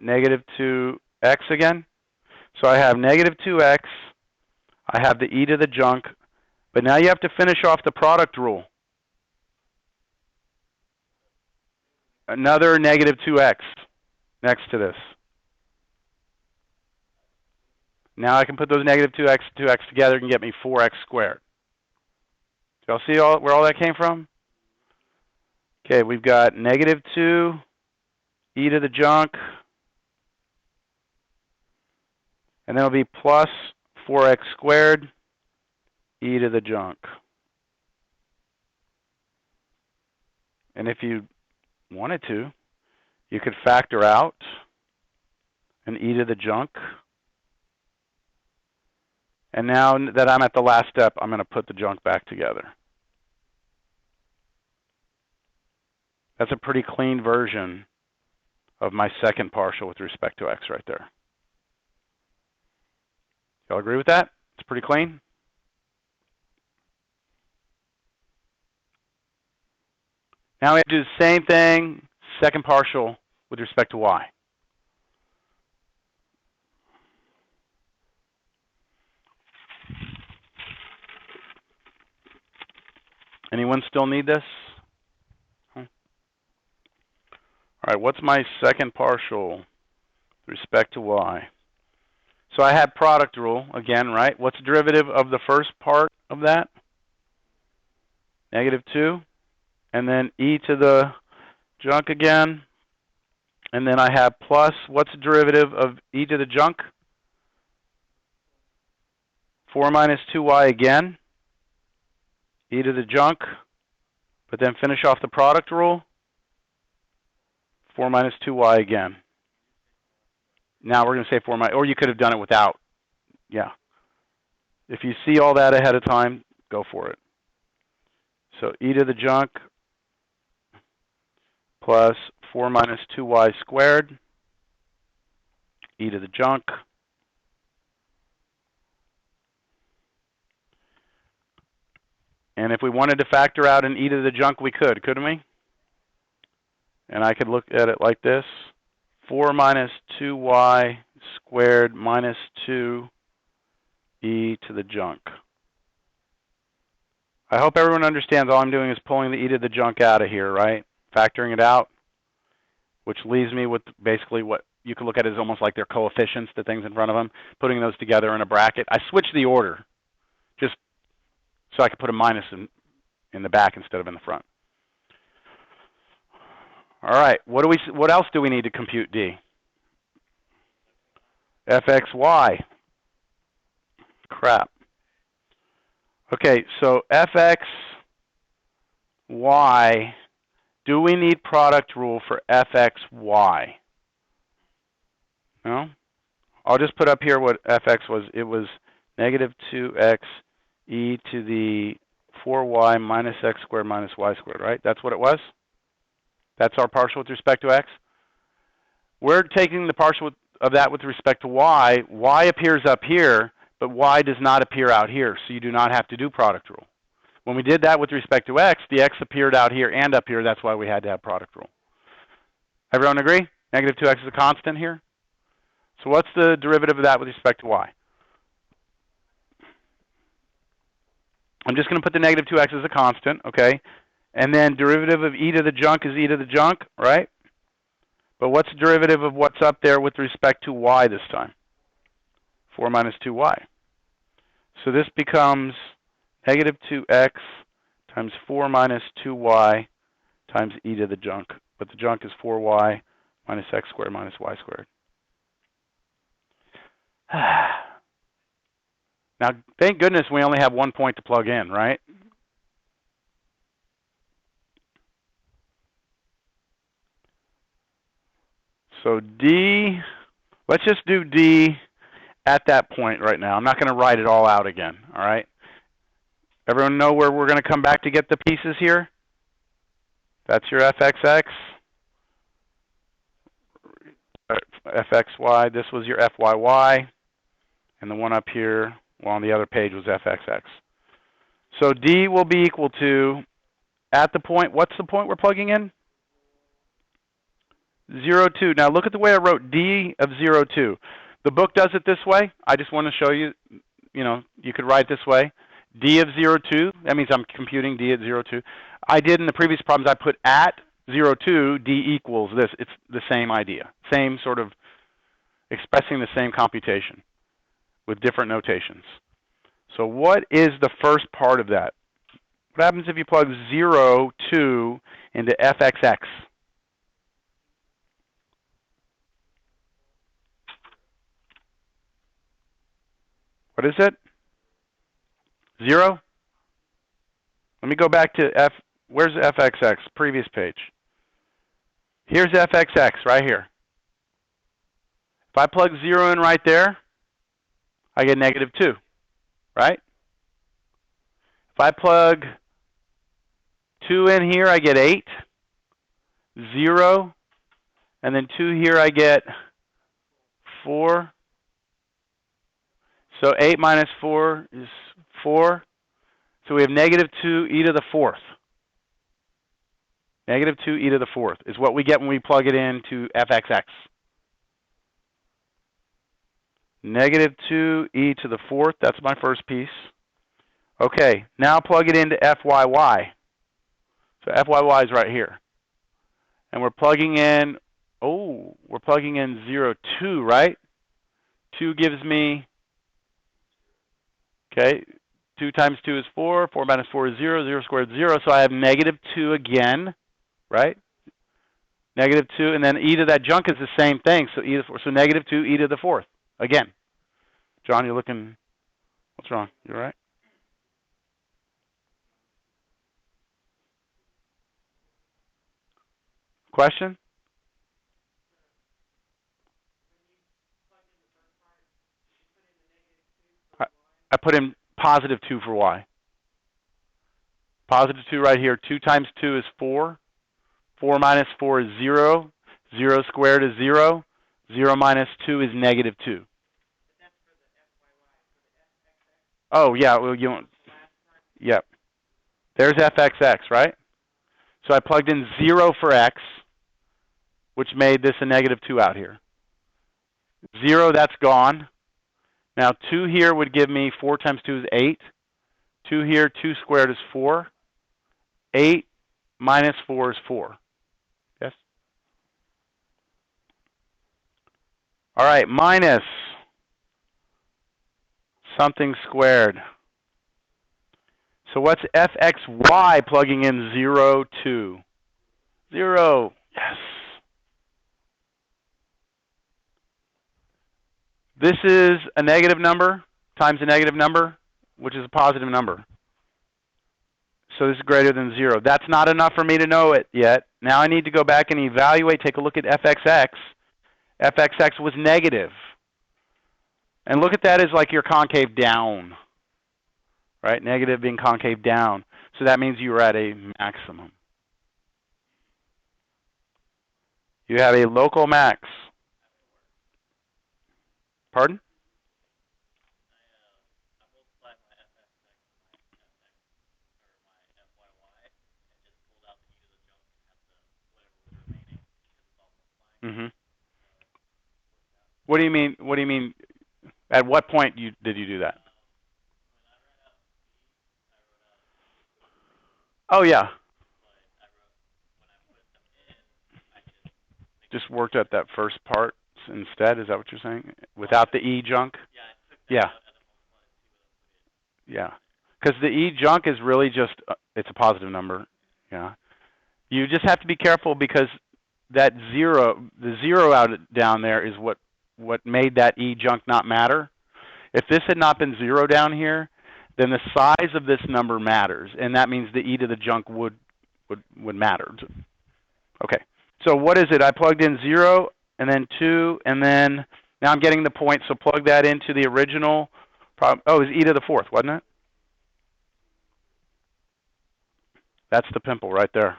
Negative 2x again. So I have negative 2x. I have the e to the junk. But now you have to finish off the product rule. Another negative 2x next to this. Now I can put those negative 2x together and get me 4x squared. Y'all see where all that came from? Okay, we've got negative 2 e to the junk. And then it'll be plus 4x squared e to the junk. And if you wanted to, you could factor out an e to the junk. And now that I'm at the last step, I'm going to put the junk back together. That's a pretty clean version of my second partial with respect to x right there. Y'all agree with that? It's pretty clean? Now we have to do the same thing, second partial with respect to y. Anyone still need this? All right, what's my second partial with respect to y? So I had product rule again, right? What's the derivative of the first part of that? Negative 2. And then e to the junk again. And then I have plus, what's the derivative of e to the junk? 4 minus 2y again. E to the junk. But then finish off the product rule. 4 minus 2y again. Now we're going to say 4 minus, or you could have done it without. Yeah. If you see all that ahead of time, go for it. So e to the junk plus 4 minus 2y squared, e to the junk. And if we wanted to factor out an e to the junk, we could, couldn't we? And I could look at it like this. 4 minus 2y squared minus 2 e to the junk. I hope everyone understands all I'm doing is pulling the e to the junk out of here, right? Factoring it out, which leaves me with basically what you can look at as almost like their coefficients, the things in front of them, putting those together in a bracket. I switched the order just so I could put a minus in the back instead of in the front. All right, what else do we need to compute D? fxy. Crap. Okay, so fxy, do we need product rule for fxy? No? I'll just put up here what fx was. It was negative 2x e to the 4y minus x squared minus y squared, right? That's what it was? That's our partial with respect to x. We're taking the partial of that with respect to y. Y appears up here, but y does not appear out here, so you do not have to do product rule. When we did that with respect to x, the x appeared out here and up here. That's why we had to have product rule. Everyone agree? Negative 2x is a constant here. So what's the derivative of that with respect to y? I'm just going to put the negative 2x as a constant, okay? And then derivative of e to the junk is e to the junk, right? But what's the derivative of what's up there with respect to y this time? 4 minus 2y. So this becomes negative 2x times 4 minus 2y times e to the junk. But the junk is 4y minus x squared minus y squared. Now, thank goodness we only have 1 point to plug in, right? So D, let's just do D at that point right now. I'm not going to write it all out again, all right? Everyone know where we're going to come back to get the pieces here? That's your fxx, fxy. This was your fyy. And the one up here, well, on the other page was fxx. So D will be equal to, at the point, what's the point we're plugging in? 0, 2. Now look at the way I wrote D of 0, 2. The book does it this way. I just want to show you, you could write this way. D of 0, 2. That means I'm computing D at 0, 2. I did in the previous problems, I put at 0, 2, D equals this. It's the same idea. Same sort of expressing the same computation with different notations. So what is the first part of that? What happens if you plug 0, 2 into fxx? What is it? 0? Let me go back to F. Where's fxx? Previous page. Here's fxx right here. If I plug 0 in right there, I get negative 2, right? If I plug 2 in here, I get 8, 0, and then 2 here, I get 4. So 8 minus 4 is 4. So we have negative 2 e to the 4th. Negative 2 e to the 4th is what we get when we plug it into fxx. Negative 2 e to the 4th, that's my first piece. Okay, now plug it into fyy. So fyy is right here. And we're plugging in, we're plugging in 0, 2, right? 2 gives me, okay, 2 times 2 is 4, 4 minus 4 is 0, 0 squared is 0, so I have negative 2 again, right? Negative 2, and then e to that junk is the same thing, so e to the 4th. So negative 2 e to the 4th, again. John, you're looking, what's wrong? You all right? Question? I put in positive 2 for y. Positive 2 right here. 2 times 2 is 4. 4 minus 4 is 0. 0 squared is 0. 0 minus 2 is negative 2. Oh, yeah. Well, you don't. Yep. There's fxx, right? So I plugged in 0 for x, which made this a negative 2 out here. 0, that's gone. Now 2 here would give me 4 times 2 is 8. 2 here, 2 squared is 4. 8 minus 4 is 4. Yes? All right, minus something squared. So what's fxy plugging in 0, 2? 0. Yes. This is a negative number times a negative number, which is a positive number. So this is greater than 0. That's not enough for me to know it yet. Now I need to go back and evaluate, take a look at fxx. fxx was negative. And look at that as like your concave down. Right? Negative being concave down. So that means you are at a maximum. You have a local max. Pardon? Mm-hmm. What do you mean? What do you mean? At what point did you do that? Oh yeah. Just worked at that first part instead. Is that what you're saying? Without the E junk? Yeah. Yeah. Because the E junk is really just it's a positive number. Yeah. You just have to be careful because that zero, the zero out down there is what made that E junk not matter. If this had not been zero down here, then the size of this number matters, and that means the E to the junk would matter. Okay. So what is it? I plugged in 0 and then 2 and then now I'm getting the point. So plug that into the original problem. Oh, it was E to the fourth, wasn't it? That's the pimple right there.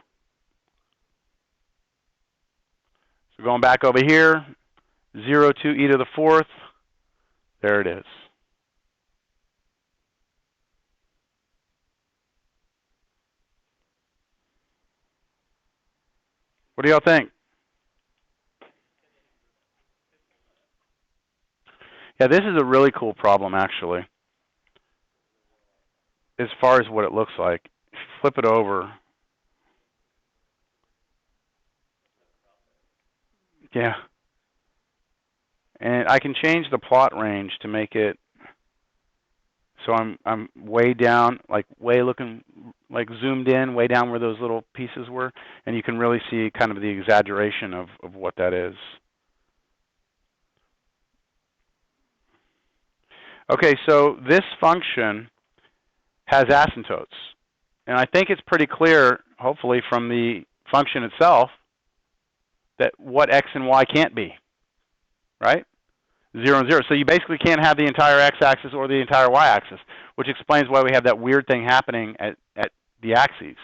So going back over here, 0 to E to the fourth. There it is. What do y'all think? Yeah, this is a really cool problem, actually, as far as what it looks like. Flip it over. Yeah. And I can change the plot range to make it so I'm way down, like way looking, like zoomed in, way down where those little pieces were, and you can really see kind of the exaggeration of what that is. Okay, so this function has asymptotes. And I think it's pretty clear, hopefully, from the function itself, that what x and y can't be, right? 0 and 0. So you basically can't have the entire x-axis or the entire y-axis, which explains why we have that weird thing happening at the axes.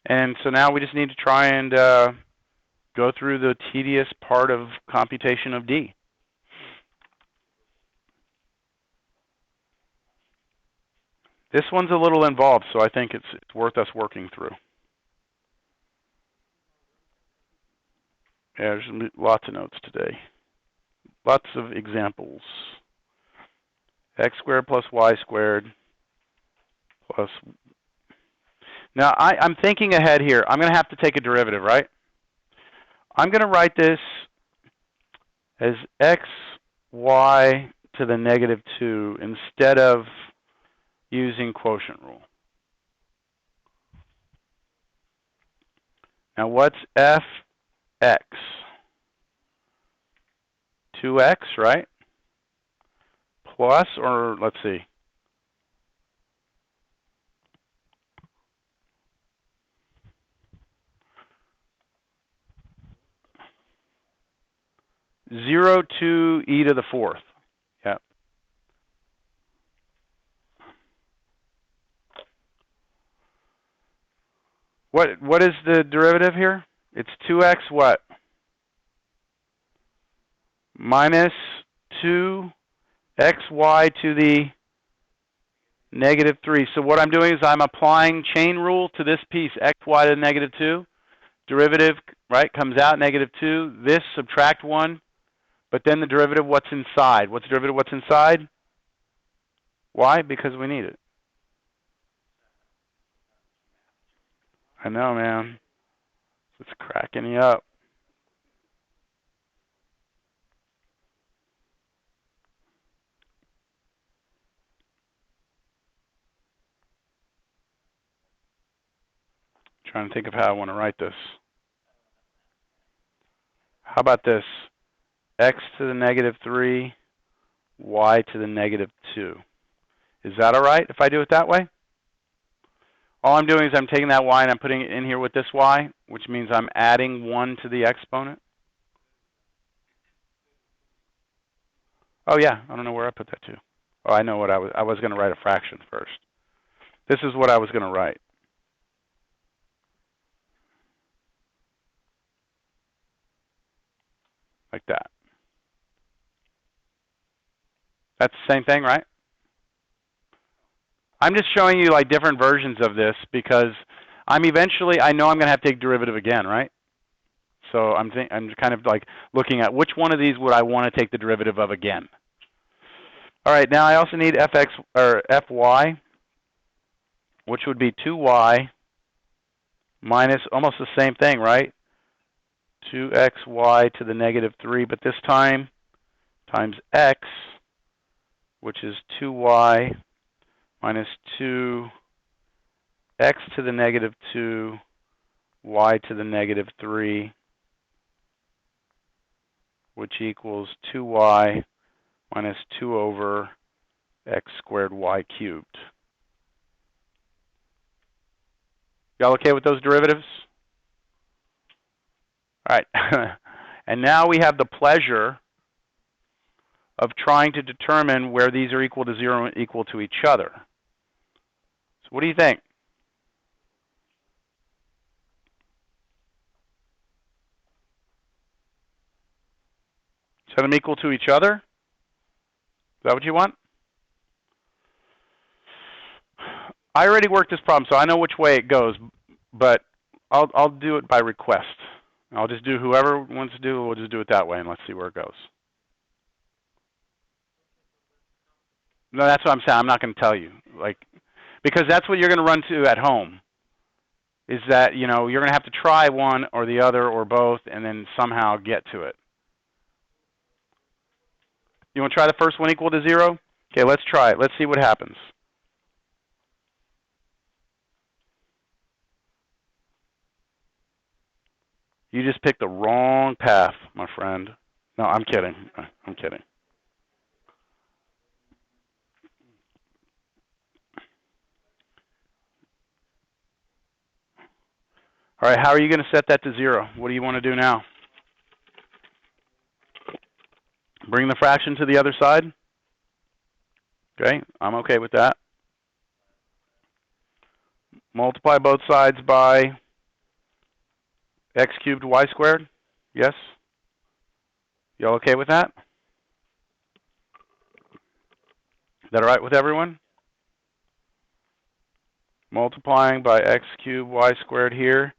And so now we just need to try and go through the tedious part of computation of D. This one's a little involved, so I think it's worth us working through. Yeah, there's lots of notes today. Lots of examples. X squared plus y squared plus... Now, I'm thinking ahead here. I'm going to have to take a derivative, right? I'm going to write this as xy to the negative 2 instead of using quotient rule. Now, what's fx? 2x, right? Plus, or let's see. Zero to e to the fourth. Yeah. What is the derivative here? It's 2x what? Minus 2xy to the negative 3. So what I'm doing is I'm applying chain rule to this piece, xy to the negative 2. Derivative, right, comes out negative 2. This, subtract 1. But then the derivative, what's inside? What's the derivative, what's inside? Why? Because we need it. I know, man. It's cracking you up. Trying to think of how I want to write this. How about this? X to the negative 3, y to the negative 2. Is that all right if I do it that way? All I'm doing is I'm taking that y and I'm putting it in here with this y, which means I'm adding 1 to the exponent. Oh yeah, I don't know where I put that to. Oh, I know what I was going to write a fraction first. This is what I was going to write. Like that. That's the same thing, right? I'm just showing you like different versions of this because I know I'm going to have to take derivative again, right? So I'm kind of like looking at which one of these would I want to take the derivative of again. All right, now I also need fx or fy, which would be 2y minus almost the same thing, right? 2xy to the negative 3, but this time times x, which is 2y minus 2x to the negative 2, y to the negative 3, which equals 2y minus 2 over x squared y cubed. Y'all okay with those derivatives? All right. And now we have the pleasure of trying to determine where these are equal to 0 and equal to each other. So what do you think? Set them equal to each other? Is that what you want? I already worked this problem, so I know which way it goes, but I'll do it by request. I'll just do whoever wants to do it, we'll just do it that way, and let's see where it goes. No, that's what I'm saying. I'm not going to tell you, because that's what you're going to run to at home. Is that you're going to have to try one or the other or both, and then somehow get to it. You want to try the first one equal to 0? Okay, let's try it. Let's see what happens. You just picked the wrong path, my friend. No, I'm kidding. I'm kidding. All right, how are you going to set that to 0? What do you want to do now? Bring the fraction to the other side? Okay, I'm okay with that. Multiply both sides by x cubed y squared? Yes? Y'all okay with that? Is that all right with everyone? Multiplying by x cubed y squared here,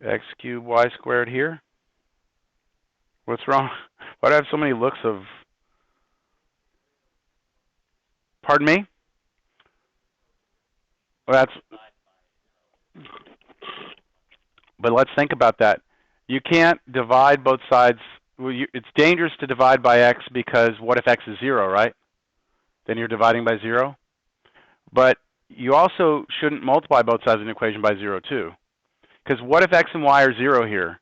x cubed y squared here. What's wrong? Why do I have so many looks of... Pardon me? Well, but let's think about that. You can't divide both sides. Well, it's dangerous to divide by x because what if x is 0, right? Then you're dividing by 0. But you also shouldn't multiply both sides of an equation by 0 too. Because what if x and y are 0 here?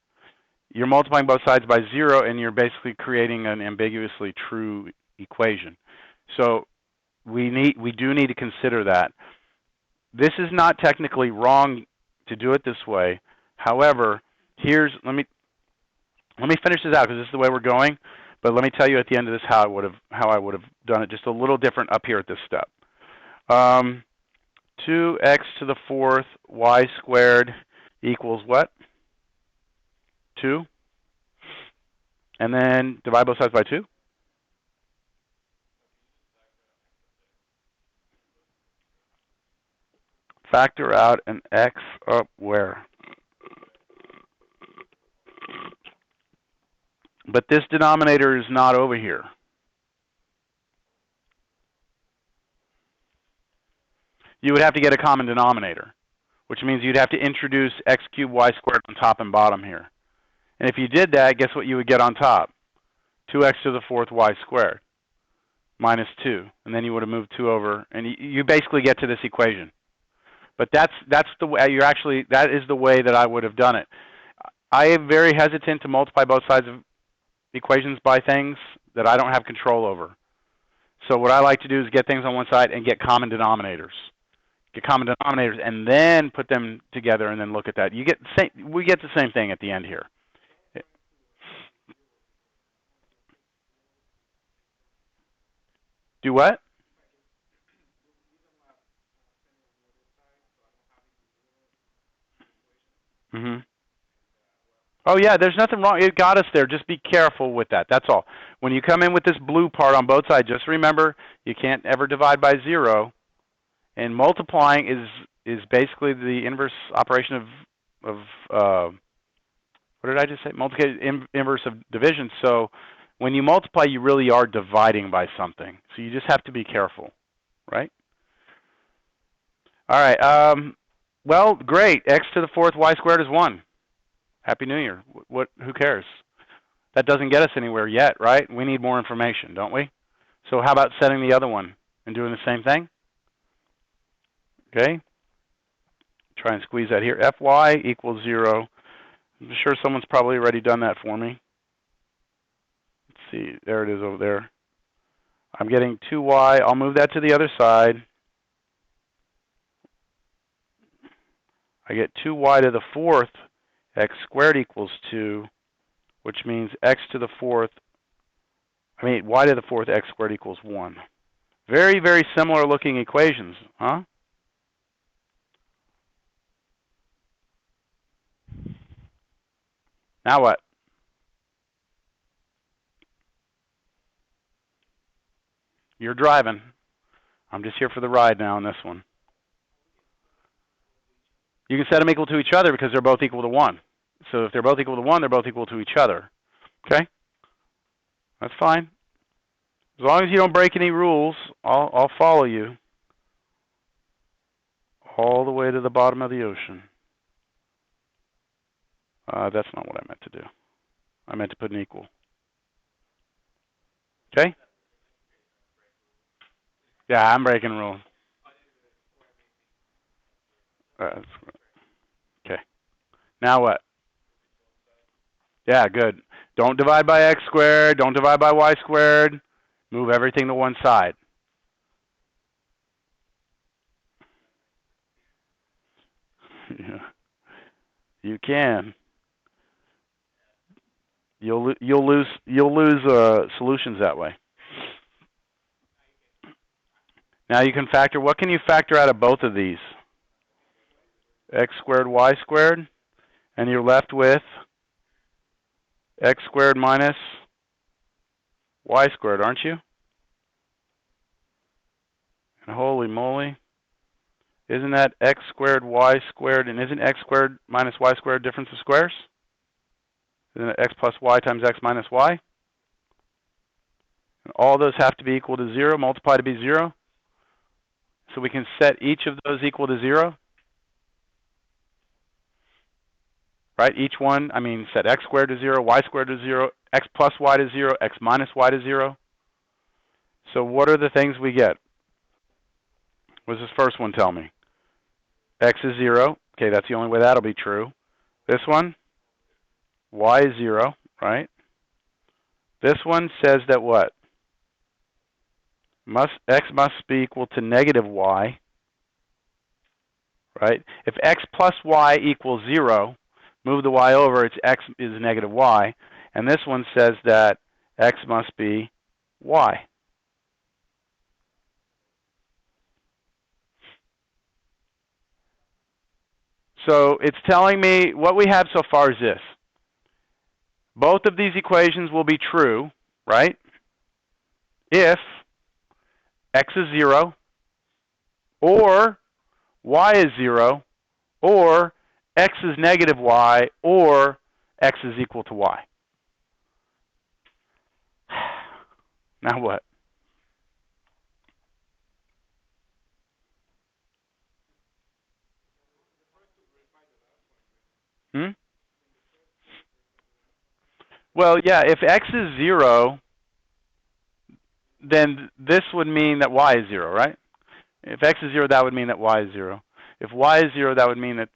You're multiplying both sides by 0 and you're basically creating an ambiguously true equation. So we do need to consider that. This is not technically wrong to do it this way. However, let me finish this out because this is the way we're going. But let me tell you at the end of this how I would have done it just a little different up here at this step. 2x to the 4th y squared equals what? 2. And then divide both sides by 2. Factor out an x up where? But this denominator is not over here. You would have to get a common denominator, which means you'd have to introduce x cubed y squared on top and bottom here. And if you did that, guess what you would get on top? 2x to the 4th y squared minus 2. And then you would have moved 2 over, and you basically get to this equation. But that's the way that is the way that I would have done it. I am very hesitant to multiply both sides of equations by things that I don't have control over. So what I like to do is get things on one side and get common denominators. Get common denominators and then put them together and then look at that. We get the same thing at the end here. Do what? Mm-hmm. Oh yeah, there's nothing wrong. It got us there. Just be careful with that. That's all. When you come in with this blue part on both sides, just remember you can't ever divide by 0. And multiplying is basically the inverse operation of What did I just say? Multiplication inverse of division. So when you multiply, you really are dividing by something. So you just have to be careful, right? All right. Well, great. X to the fourth y squared is 1. Happy New Year. Who cares? That doesn't get us anywhere yet, right? We need more information, don't we? So how about setting the other one and doing the same thing? Okay. Try and squeeze that here. Fy equals 0. I'm sure someone's probably already done that for me. Let's see. There it is over there. I'm getting 2y. I'll move that to the other side. I get 2y to the fourth, x squared equals 2, which means x to the fourth, y to the fourth, x squared equals 1. Very, very similar looking equations, huh? Now what? You're driving. I'm just here for the ride now on this one. You can set them equal to each other because they're both equal to 1. So if they're both equal to 1, they're both equal to each other. Okay? That's fine. As long as you don't break any rules, I'll follow you all the way to the bottom of the ocean. That's not what I meant to do. I meant to put an equal. Okay? Yeah, I'm breaking rules. Okay. Now what? Yeah, good. Don't divide by x squared. Don't divide by y squared. Move everything to one side. Yeah. You can. You'll lose solutions that way. Now you can factor. What can you factor out of both of these? X squared, y squared, and you're left with x squared minus y squared, aren't you? And holy moly, isn't that x squared, y squared, and isn't x squared minus y squared difference of squares? Isn't it x plus y times x minus y? And all those have to be equal to 0, multiply to be 0. So we can set each of those equal to 0. Right? Each one, set x squared to 0, y squared to 0, x plus y to 0, x minus y to 0. So what are the things we get? What does this first one tell me? X is 0. Okay, that's the only way that'll be true. This one, y is 0, right? This one says that what? X must be equal to negative y, right? If x plus y equals 0, move the y over, it's x is negative y. And this one says that x must be y. So it's telling me what we have so far is this. Both of these equations will be true, right? If x is 0, or y is 0, or x is negative y, or x is equal to y. Now what? Well, yeah, if x is 0, then this would mean that y is 0, right? If x is 0, that would mean that y is 0. If y is 0, that would mean that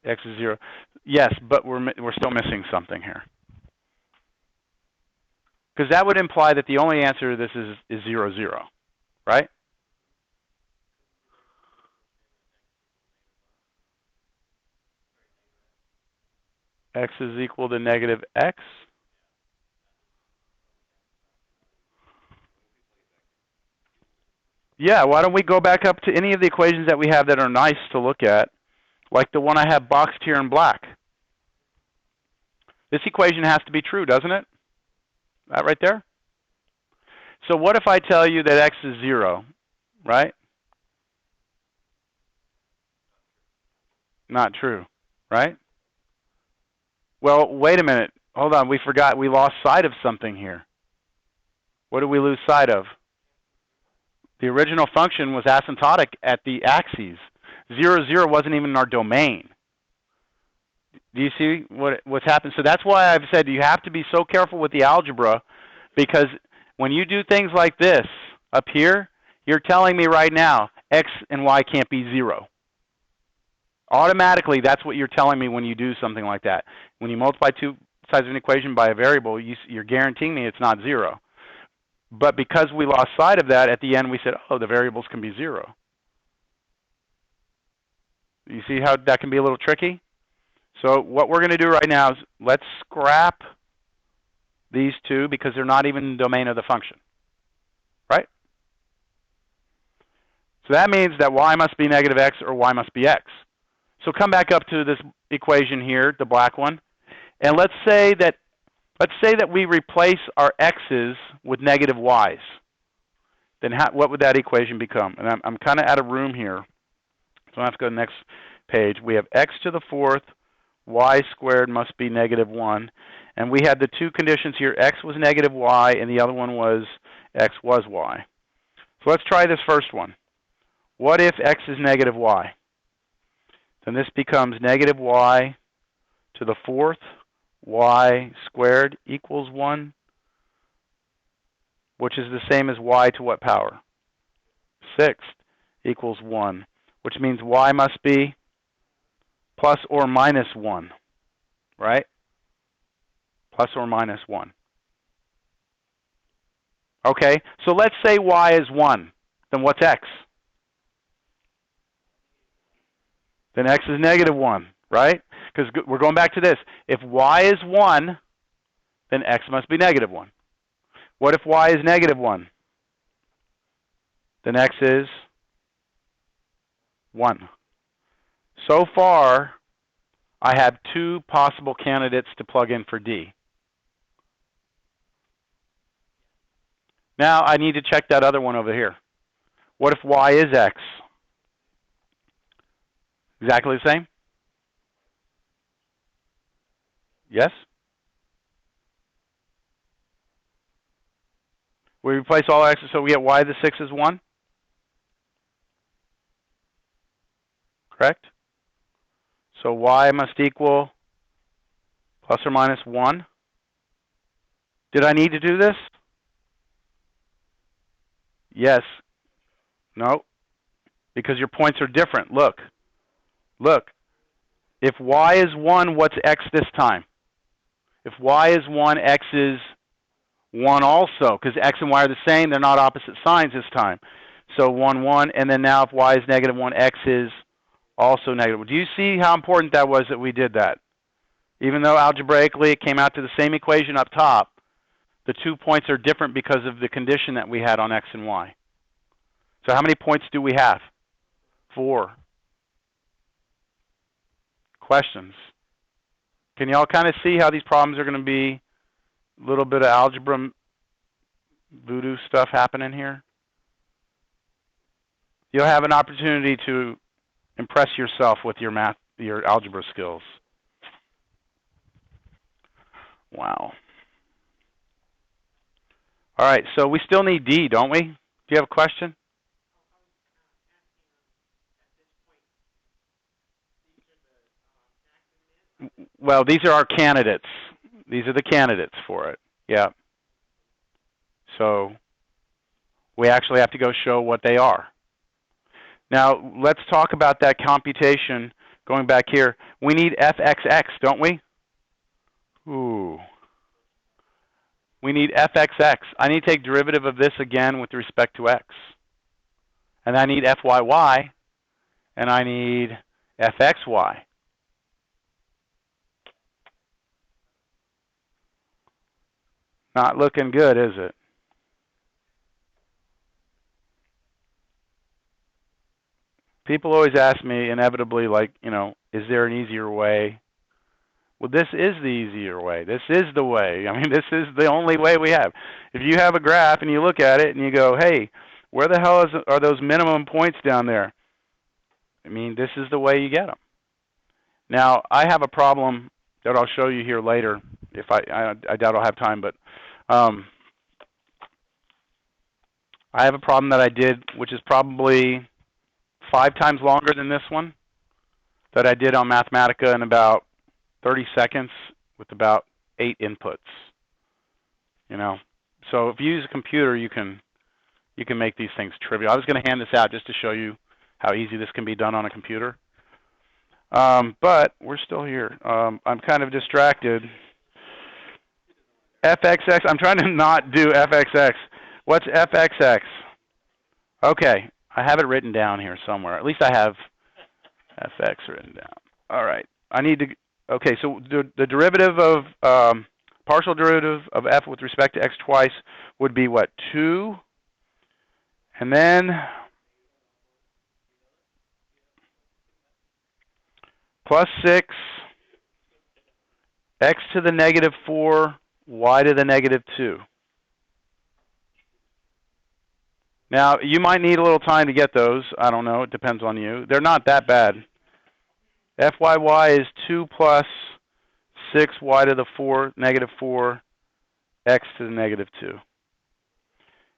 x is 0. Yes, but we're still missing something here. Because that would imply that the only answer to this is 0, 0, right? X is equal to negative x. Yeah, why don't we go back up to any of the equations that we have that are nice to look at, like the one I have boxed here in black. This equation has to be true, doesn't it? That right there? So what if I tell you that x is 0, right? Not true, right? Well, wait a minute. Hold on. We forgot. We lost sight of something here. What did we lose sight of? The original function was asymptotic at the axes. 0, 0 wasn't even in our domain. Do you see what's happened? So that's why I've said you have to be so careful with the algebra, because when you do things like this up here, you're telling me right now x and y can't be 0. Automatically, that's what you're telling me when you do something like that. When you multiply two sides of an equation by a variable, you're guaranteeing me it's not 0. But because we lost sight of that, at the end we said, oh, the variables can be 0. You see how that can be a little tricky? So what we're going to do right now is let's scrap these two because they're not even in the domain of the function, right? So that means that y must be negative x or y must be x. So come back up to this equation here, the black one, and let's say that we replace our x's with negative y's. Then what would that equation become? And I'm kind of out of room here, so I have to go to the next page. We have x to the fourth, y squared must be negative 1. And we had the two conditions here. X was negative y, and the other one was x was y. So let's try this first one. What if x is negative y? Then this becomes negative y to the fourth, y squared equals 1, which is the same as y to what power? 6th equals 1, which means y must be plus or minus 1, right? Plus or minus 1. Okay, so let's say y is 1. Then what's x? Then x is negative 1, right? Because we're going back to this. If y is 1, then x must be negative 1. What if y is negative 1? Then x is 1. So far, I have two possible candidates to plug in for D. Now I need to check that other one over here. What if y is x? Exactly the same? Yes? We replace all x's, so we get y to the 6 is 1? Correct? So y must equal plus or minus 1. Did I need to do this? Yes. No. Because your points are different. Look. Look. If y is 1, what's x this time? If y is 1, x is 1 also. Because x and y are the same. They're not opposite signs this time. So 1, 1. And then now if y is negative 1, x is also negative. Do you see how important that was that we did that? Even though algebraically it came out to the same equation up top, the 2 points are different because of the condition that we had on x and y. So how many points do we have? 4. Questions? Can you all kind of see how these problems are going to be a little bit of algebra voodoo stuff happening here? You'll have an opportunity to impress yourself with your your algebra skills. Wow. All right, so we still need D, don't we? Do you have a question? Well, these are our candidates. These are the candidates for it. Yeah. So we actually have to go show what they are. Now, let's talk about that computation going back here. We need fxx, don't we? Ooh. We need fxx. I need to take derivative of this again with respect to x. And I need fyy, and I need fxy. Not looking good, is it? People always ask me inevitably, like, is there an easier way? Well, this is the easier way. This is the way. I mean, this is the only way we have. If you have a graph and you look at it and you go, hey, where the hell are those minimum points down there? I mean, this is the way you get them. Now, I have a problem that I'll show you here later. If I doubt I'll have time, but I have a problem that I did, which is probably 5 times longer than this one, that I did on Mathematica in about 30 seconds with about 8 inputs. You know, so if you use a computer, you can make these things trivial. I was going to hand this out just to show you how easy this can be done on a computer. But we're still here. I'm kind of distracted. FXX, I'm trying to not do FXX. What's FXX? Okay, I have it written down here somewhere. At least I have FX written down. All right, I need to, okay, so the derivative of, partial derivative of f with respect to x twice would be what, 2? And then plus 6, x to the negative 4, y to the negative 2. Now, you might need a little time to get those. I don't know. It depends on you. They're not that bad. Fyy is 2 plus 6y to the 4, negative 4, x to the negative 2.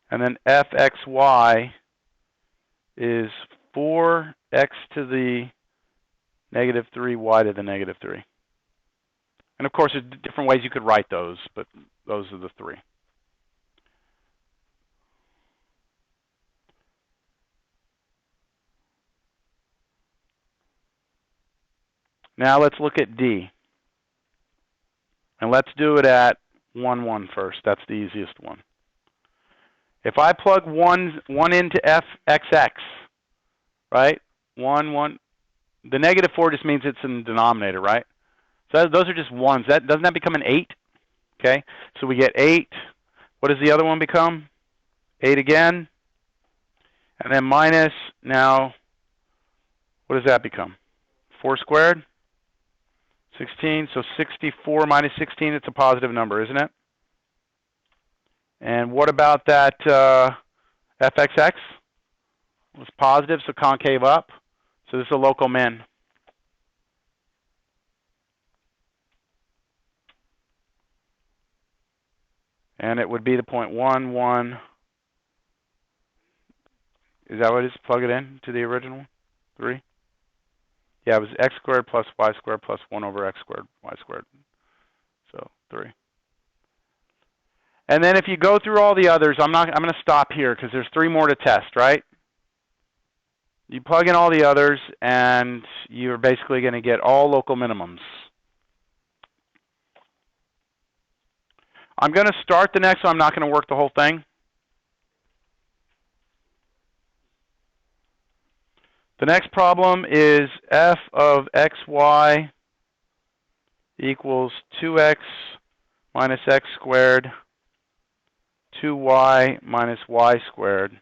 And then fxy is 4x to the negative 3, y to the negative 3. And of course, there's different ways you could write those, but those are the 3. Now let's look at D. And let's do it at 1, 1 first. That's the easiest one. If I plug 1 into fxx, right? 1, 1. The negative 4 just means it's in the denominator, right? So those are just 1s. Doesn't that become an 8? Okay, so we get 8. What does the other one become? 8 again. And then minus, now, what does that become? 4 squared? 16. So 64 minus 16, it's a positive number, isn't it? And what about that fxx? It was positive, so concave up. So this is a local min. And it would be the point 1, 1. Is that what it is? Plug it in to the original? 3? Yeah, it was x squared plus y squared plus 1 over x squared, y squared. So 3. And then if you go through all the others, I'm going to stop here because there's 3 more to test, right? You plug in all the others, and you're basically going to get all local minimums. I'm going to start the next one. I'm not going to work the whole thing. The next problem is f of xy equals 2x minus x squared, 2y minus y squared.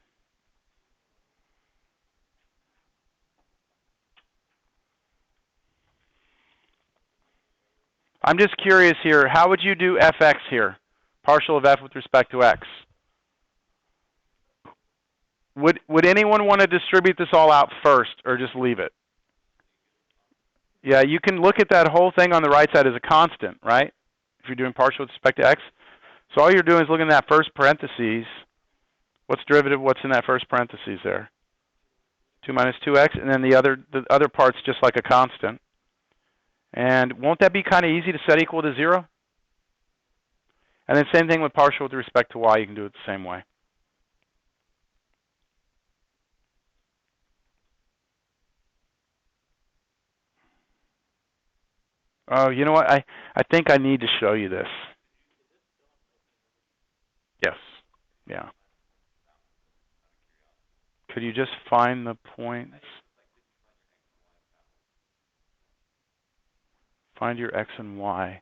I'm just curious here, how would you do fx here? Partial of f with respect to x. Would anyone want to distribute this all out first, or just leave it? Yeah, you can look at that whole thing on the right side as a constant, right? If you're doing partial with respect to x. So all you're doing is looking at that first parentheses. What's derivative? What's in that first parentheses there? 2 minus 2x, and then the other part's just like a constant. And won't that be kind of easy to set equal to 0? And then same thing with partial with respect to y. You can do it the same way. Oh, you know what? I think I need to show you this. Yes. Yeah. Could you just find the points? Find your x and y.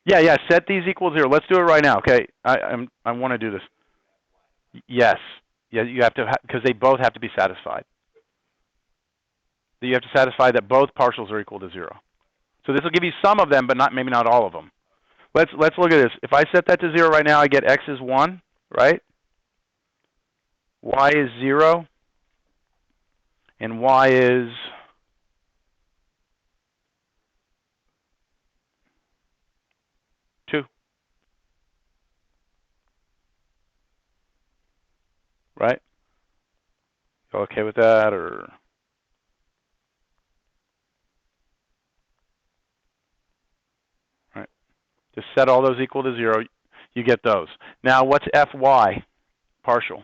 Yeah. Set these equal 0. Let's do it right now. Okay. I want to do this. Yes. Yeah. You have to because they both have to be satisfied. You have to satisfy that both partials are equal to 0. So this will give you some of them, but maybe not all of them. Let's look at this. If I set that to 0 right now, I get x is 1, right? Y is 0, and y is Okay with that, or? Right. Just set all those equal to 0. You get those. Now, what's Fy partial?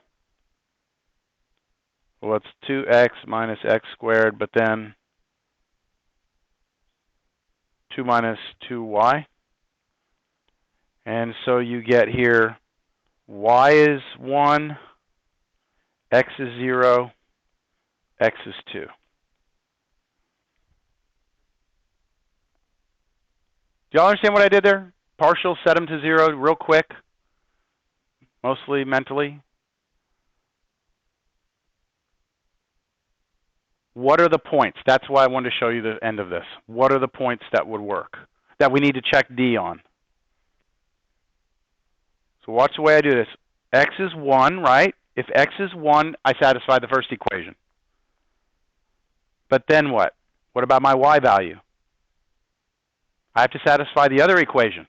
Well, it's 2x minus x squared, but then 2 minus 2y. And so you get here y is 1, x is 0, x is 2. Do y'all understand what I did there? Partial, set them to 0 real quick, mostly mentally. What are the points? That's why I wanted to show you the end of this. What are the points that would work, that we need to check D on? So watch the way I do this. X is 1, right? If x is 1, I satisfy the first equation. But then what? What about my y value? I have to satisfy the other equation.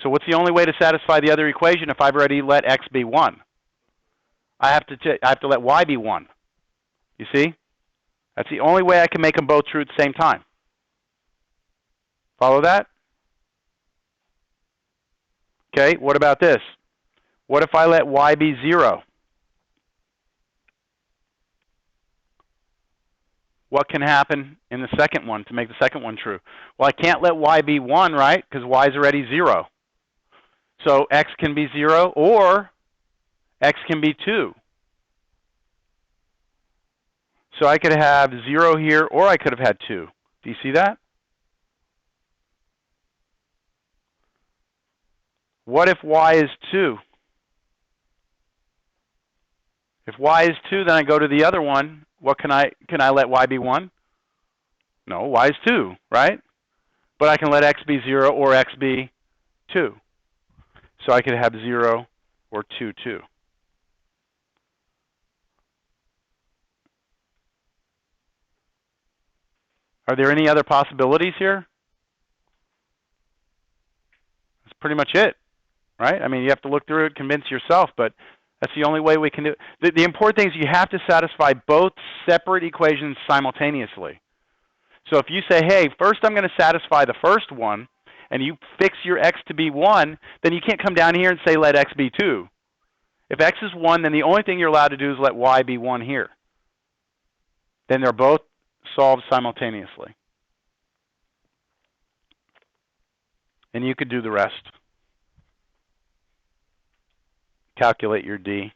So what's the only way to satisfy the other equation if I've already let x be 1? I have to let y be 1. You see? That's the only way I can make them both true at the same time. Follow that? Okay, what about this? What if I let y be 0? What can happen in the second one to make the second one true? Well, I can't let y be 1, right? Because y is already 0. So x can be 0 or x can be 2. So I could have 0 here or I could have had 2. Do you see that? What if y is 2? If y is 2, then I go to the other one. What can I let y be 1? No, y is 2, right? But I can let x be 0 or x be 2. So I could have 0 or 2, 2. Are there any other possibilities here? That's pretty much it, right? I mean, you have to look through it, convince yourself, but that's the only way we can do it. The important thing is you have to satisfy both separate equations simultaneously. So if you say, hey, first I'm going to satisfy the first one, and you fix your x to be 1, then you can't come down here and say let x be 2. If x is 1, then the only thing you're allowed to do is let y be 1 here. Then they're both solved simultaneously. And you could do the rest. Calculate your D.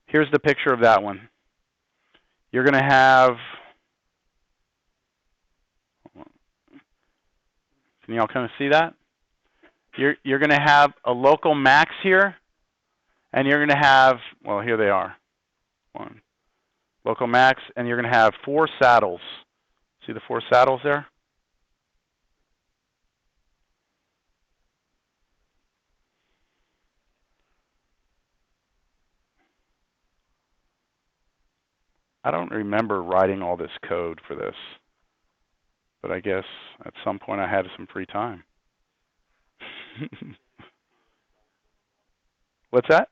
Here's the picture of that one. You're going to have, can y'all kind of see that? You're going to have a local max here, and you're going to have, well, here they are. 1. Local max, and you're going to have 4 saddles. See the 4 saddles there? I don't remember writing all this code for this, but I guess at some point I had some free time. What's that?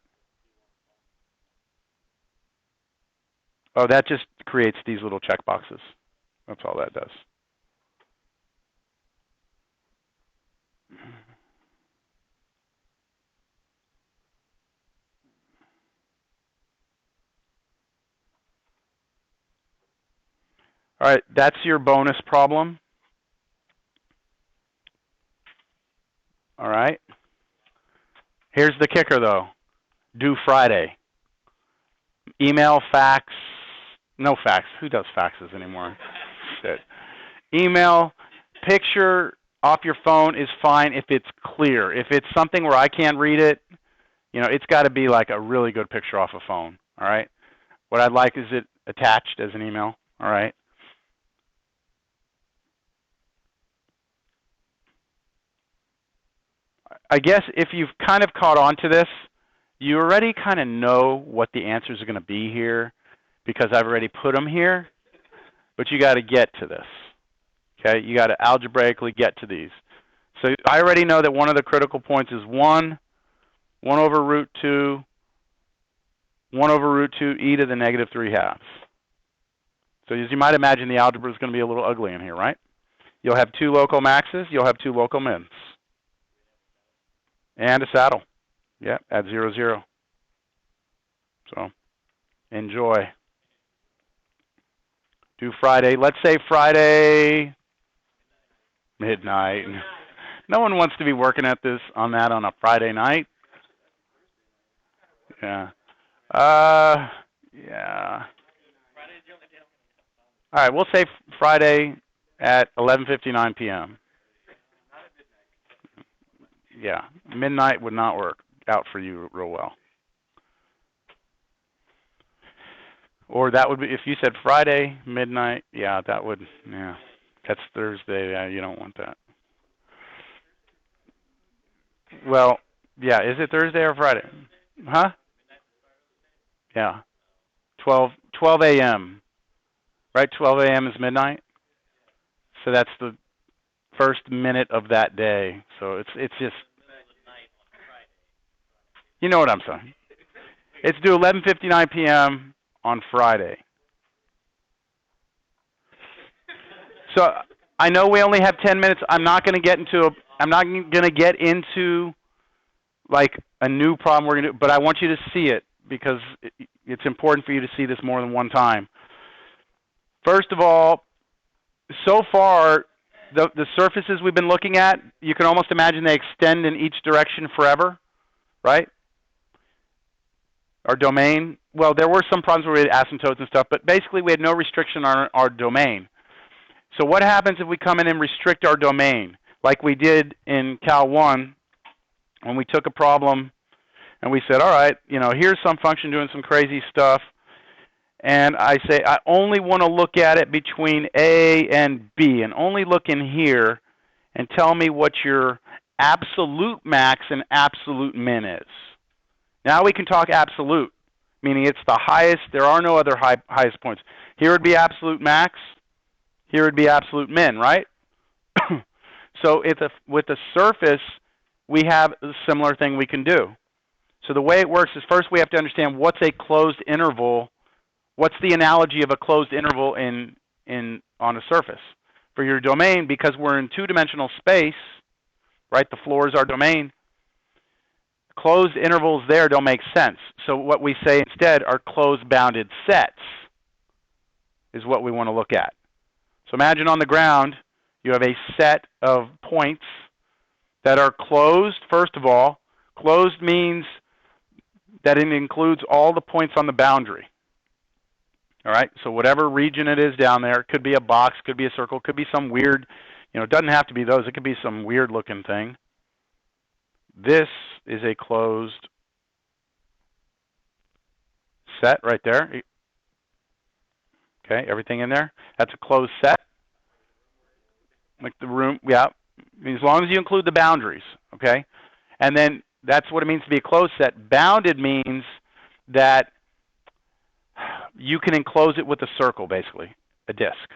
Oh, that just creates these little checkboxes. That's all that does. All right, that's your bonus problem. All right. Here's the kicker, though. Due Friday. Email, fax. No fax. Who does faxes anymore? Shit. Email, picture off your phone is fine if it's clear. If it's something where I can't read it, you know, it's got to be like a really good picture off a phone. All right. What I'd like is it attached as an email. All right. I guess if you've kind of caught on to this, you already kind of know what the answers are going to be here because I've already put them here, but you got to get to this. Okay, you got to algebraically get to these. So I already know that one of the critical points is 1 over root 2 1 over root 2 e to the negative 3 halves. So as you might imagine, the algebra is going to be a little ugly in here, right? You'll have 2 local maxes. You'll have 2 local mins. And a saddle. Yeah, at 0, 0. So enjoy. Do Friday. Let's say Friday midnight. No one wants to be working at this on a Friday night. Yeah. Yeah. All right, we'll say Friday at 11:59 p.m. Yeah, midnight would not work out for you real well. Or that would be, if you said Friday, midnight, yeah, that would, yeah. That's Thursday, yeah, you don't want that. Well, yeah, is it Thursday or Friday? Huh? Yeah. 12 a.m. Right? 12 a.m. is midnight. So that's the first minute of that day. So it's just, you know what I'm saying. It's due 11:59 p.m. on Friday. So I know we only have 10 minutes. I'm not going to get into like a new problem we're going to do, but I want you to see it because it's important for you to see this more than one time. First of all, so far, the surfaces we've been looking at, you can almost imagine they extend in each direction forever, right? Our domain, well, there were some problems where we had asymptotes and stuff, but basically we had no restriction on our domain. So what happens if we come in and restrict our domain, like we did in Cal 1 when we took a problem and we said, all right, here's some function doing some crazy stuff, and I say I only want to look at it between A and B, and only look in here and tell me what your absolute max and absolute min is. Now we can talk absolute, meaning it's the highest. There are no other highest points. Here would be absolute max. Here would be absolute min, right? So with the surface, we have a similar thing we can do. So the way it works is first we have to understand what's a closed interval. What's the analogy of a closed interval on a surface? For your domain, because we're in two-dimensional space, right? The floor is our domain. Closed intervals there don't make sense. So what we say instead are closed bounded sets is what we want to look at. So imagine on the ground you have a set of points that are closed. First of all, closed means that it includes all the points on the boundary. All right, so whatever region it is down there, it could be a box, could be a circle, could be some weird, it doesn't have to be those, it could be some weird looking thing. This is a closed set right there. Okay, everything in there, that's a closed set. Like the room, yeah, as long as you include the boundaries, okay? And then that's what it means to be a closed set. Bounded means that you can enclose it with a circle, basically, a disk,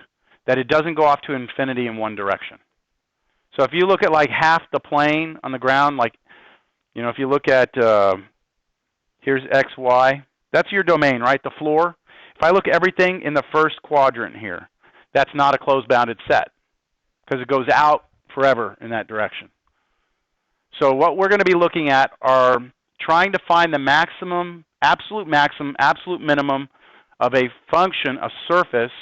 that it doesn't go off to infinity in one direction. So if you look at like half the plane on the ground, like, if you look at, here's X, Y, that's your domain, right, the floor. If I look at everything in the first quadrant here, that's not a closed bounded set because it goes out forever in that direction. So what we're going to be looking at are trying to find the maximum, absolute minimum of a function, a surface,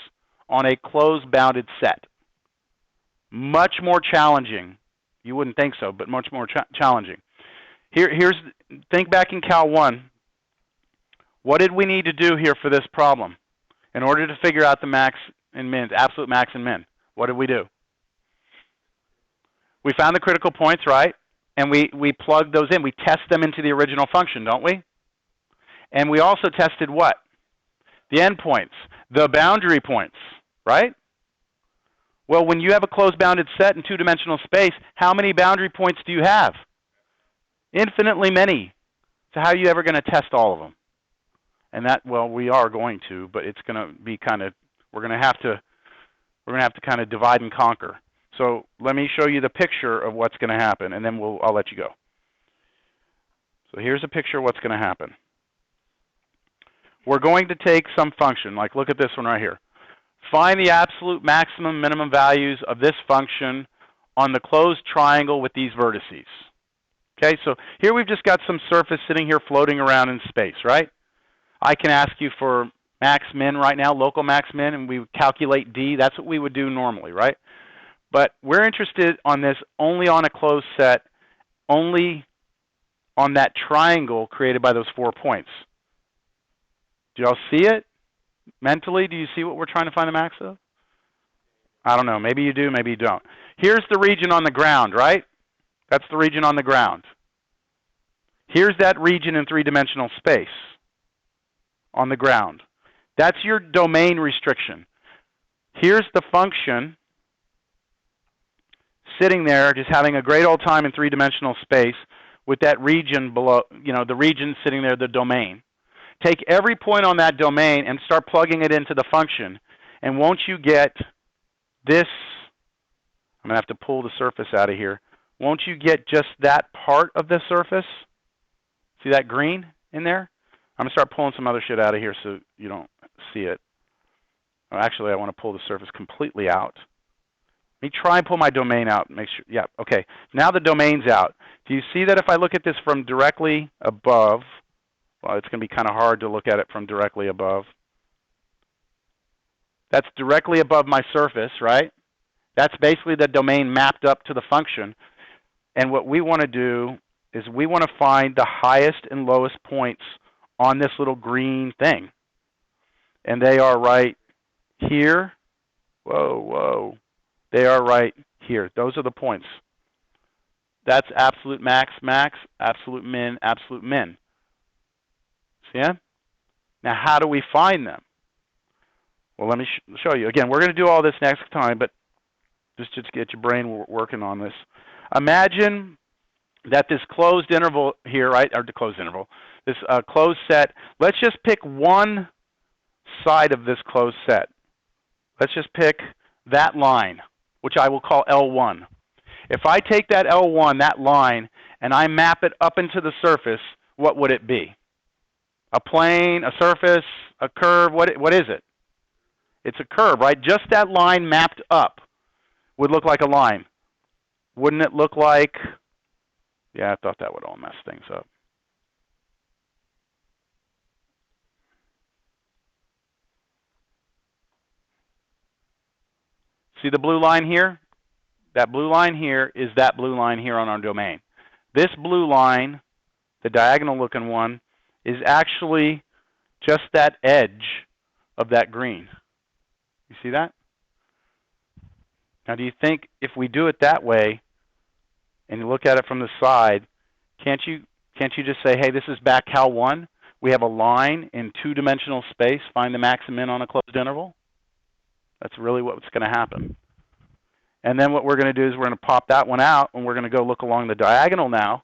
on a closed bounded set. Much more challenging. You wouldn't think so, but much more challenging. Think back in Cal 1. What did we need to do here for this problem? In order to figure out the max and min, absolute max and min, what did we do? We found the critical points, right? And we plugged those in. We test them into the original function, don't we? And we also tested what? The endpoints, the boundary points, right? Well, when you have a closed bounded set in two-dimensional space, how many boundary points do you have? Infinitely many. So how are you ever going to test all of them? And that, well, we are going to, but it's going to be we're going to have to kind of divide and conquer. So let me show you the picture of what's going to happen, and then I'll let you go. So here's a picture of what's going to happen. We're going to take some function, like look at this one right here. Find the absolute maximum minimum values of this function on the closed triangle with these vertices. Okay, so here we've just got some surface sitting here floating around in space, right? I can ask you for max min right now, local max min, and we would calculate D. That's what we would do normally, right? But we're interested on this only on a closed set, only on that triangle created by those 4 points. Do y'all see it? Mentally, do you see what we're trying to find the max of? I don't know. Maybe you do, maybe you don't. Here's the region on the ground, right? That's the region on the ground. Here's that region in three-dimensional space on the ground. That's your domain restriction. Here's the function sitting there just having a great old time in three-dimensional space with that region below, the region sitting there, the domain. Take every point on that domain and start plugging it into the function. And won't you get this? I'm going to have to pull the surface out of here. Won't you get just that part of the surface? See that green in there? I'm going to start pulling some other shit out of here so you don't see it. Oh, actually, I want to pull the surface completely out. Let me try and pull my domain out. Make sure. Yeah, okay. Now the domain's out. Do you see that if I look at this from directly above, well, it's going to be kind of hard to look at it from directly above. That's directly above my surface, right? That's basically the domain mapped up to the function. And what we want to do is we want to find the highest and lowest points on this little green thing. And they are right here. Whoa, whoa. They are right here. Those are the points. That's absolute max, max, absolute min, absolute min. See it? Now, how do we find them? Well, let me show you. Again, we're going to do all this next time, but just to get your brain working on this. Imagine that this closed interval here, right, or the closed interval, this closed set, let's just pick one side of this closed set. Let's just pick that line, which I will call L1. If I take that L1, that line, and I map it up into the surface, what would it be? A plane, a surface, a curve, what is it? It's a curve, right? Just that line mapped up would look like a line. Wouldn't it look like, yeah, I thought that would all mess things up. See the blue line here? That blue line here is that blue line here on our domain. This blue line, the diagonal looking one, is actually just that edge of that green. You see that? Now, do you think if we do it that way, and you look at it from the side, can't you just say, hey, this is back Cal 1. We have a line in two-dimensional space. Find the max and min on a closed interval. That's really what's going to happen. And then what we're going to do is we're going to pop that one out, and we're going to go look along the diagonal now.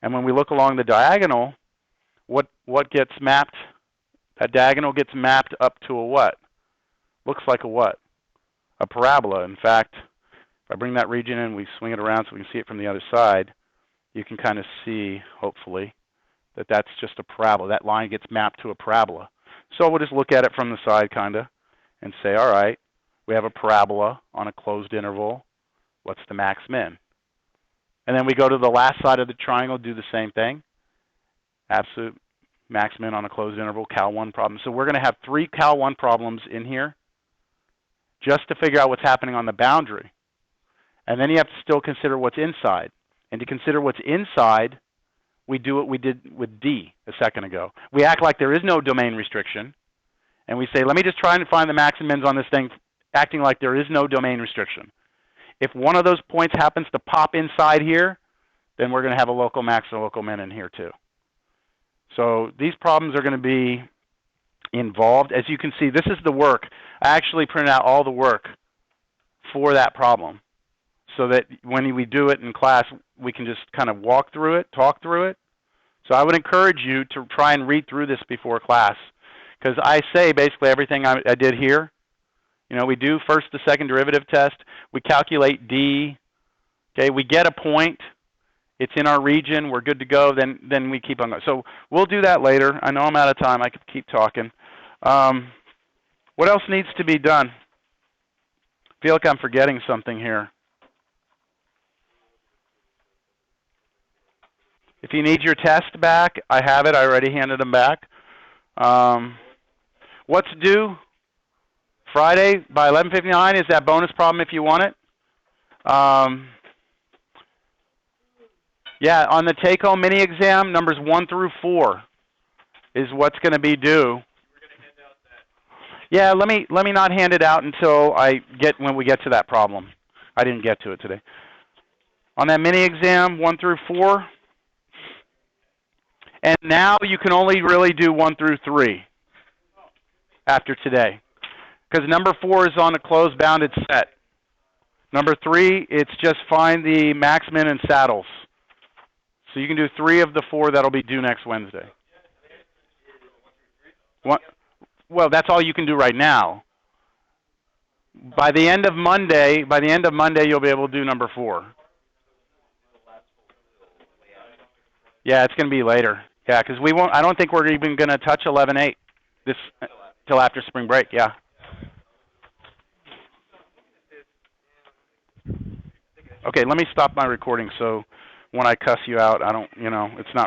And when we look along the diagonal, what gets mapped? That diagonal gets mapped up to a what? Looks like a what? A parabola. In fact, if I bring that region in, we swing it around so we can see it from the other side, you can kind of see, hopefully, that that's just a parabola. That line gets mapped to a parabola. So we'll just look at it from the side, kind of, and say, all right, we have a parabola on a closed interval. What's the max min? And then we go to the last side of the triangle, do the same thing. Absolute max min on a closed interval, Cal 1 problem. So we're going to have 3 Cal 1 problems in here just to figure out what's happening on the boundary. And then you have to still consider what's inside. And to consider what's inside, we do what we did with D a second ago. We act like there is no domain restriction. And we say, let me just try and find the max and mins on this thing, acting like there is no domain restriction. If one of those points happens to pop inside here, then we're going to have a local max and a local min in here too. So these problems are going to be involved. As you can see, this is the work. I actually printed out all the work for that problem so that when we do it in class, we can just kind of walk through it, talk through it. So I would encourage you to try and read through this before class, because I say basically everything I did here. You know, we do first the second derivative test. We calculate D. Okay, we get a point. it's in our region, we're good to go, then we keep on going. So we'll do that later. I know I'm out of time. I could keep talking. What else needs to be done? I feel like I'm forgetting something here. If you need your test back, I have it. I already handed them back. What's due? Friday by 11:59 is that bonus problem if you want it. Yeah, on the take-home mini exam, numbers 1 through 4 is what's going to be due. Yeah, let me not hand it out until when we get to that problem. I didn't get to it today. On that mini exam, 1 through 4, and now you can only really do 1 through 3 after today, because number 4 is on a closed bounded set. Number 3, it's just find the max, min, and saddles. So you can do 3 of the 4 that'll be due next Wednesday. Well, that's all you can do right now. By the end of Monday, you'll be able to do number 4. Yeah, it's going to be later. Yeah, because we won't. I don't think we're even going to touch 11/8 this till after spring break. Yeah. Okay, let me stop my recording so when I cuss you out, I don't. It's not.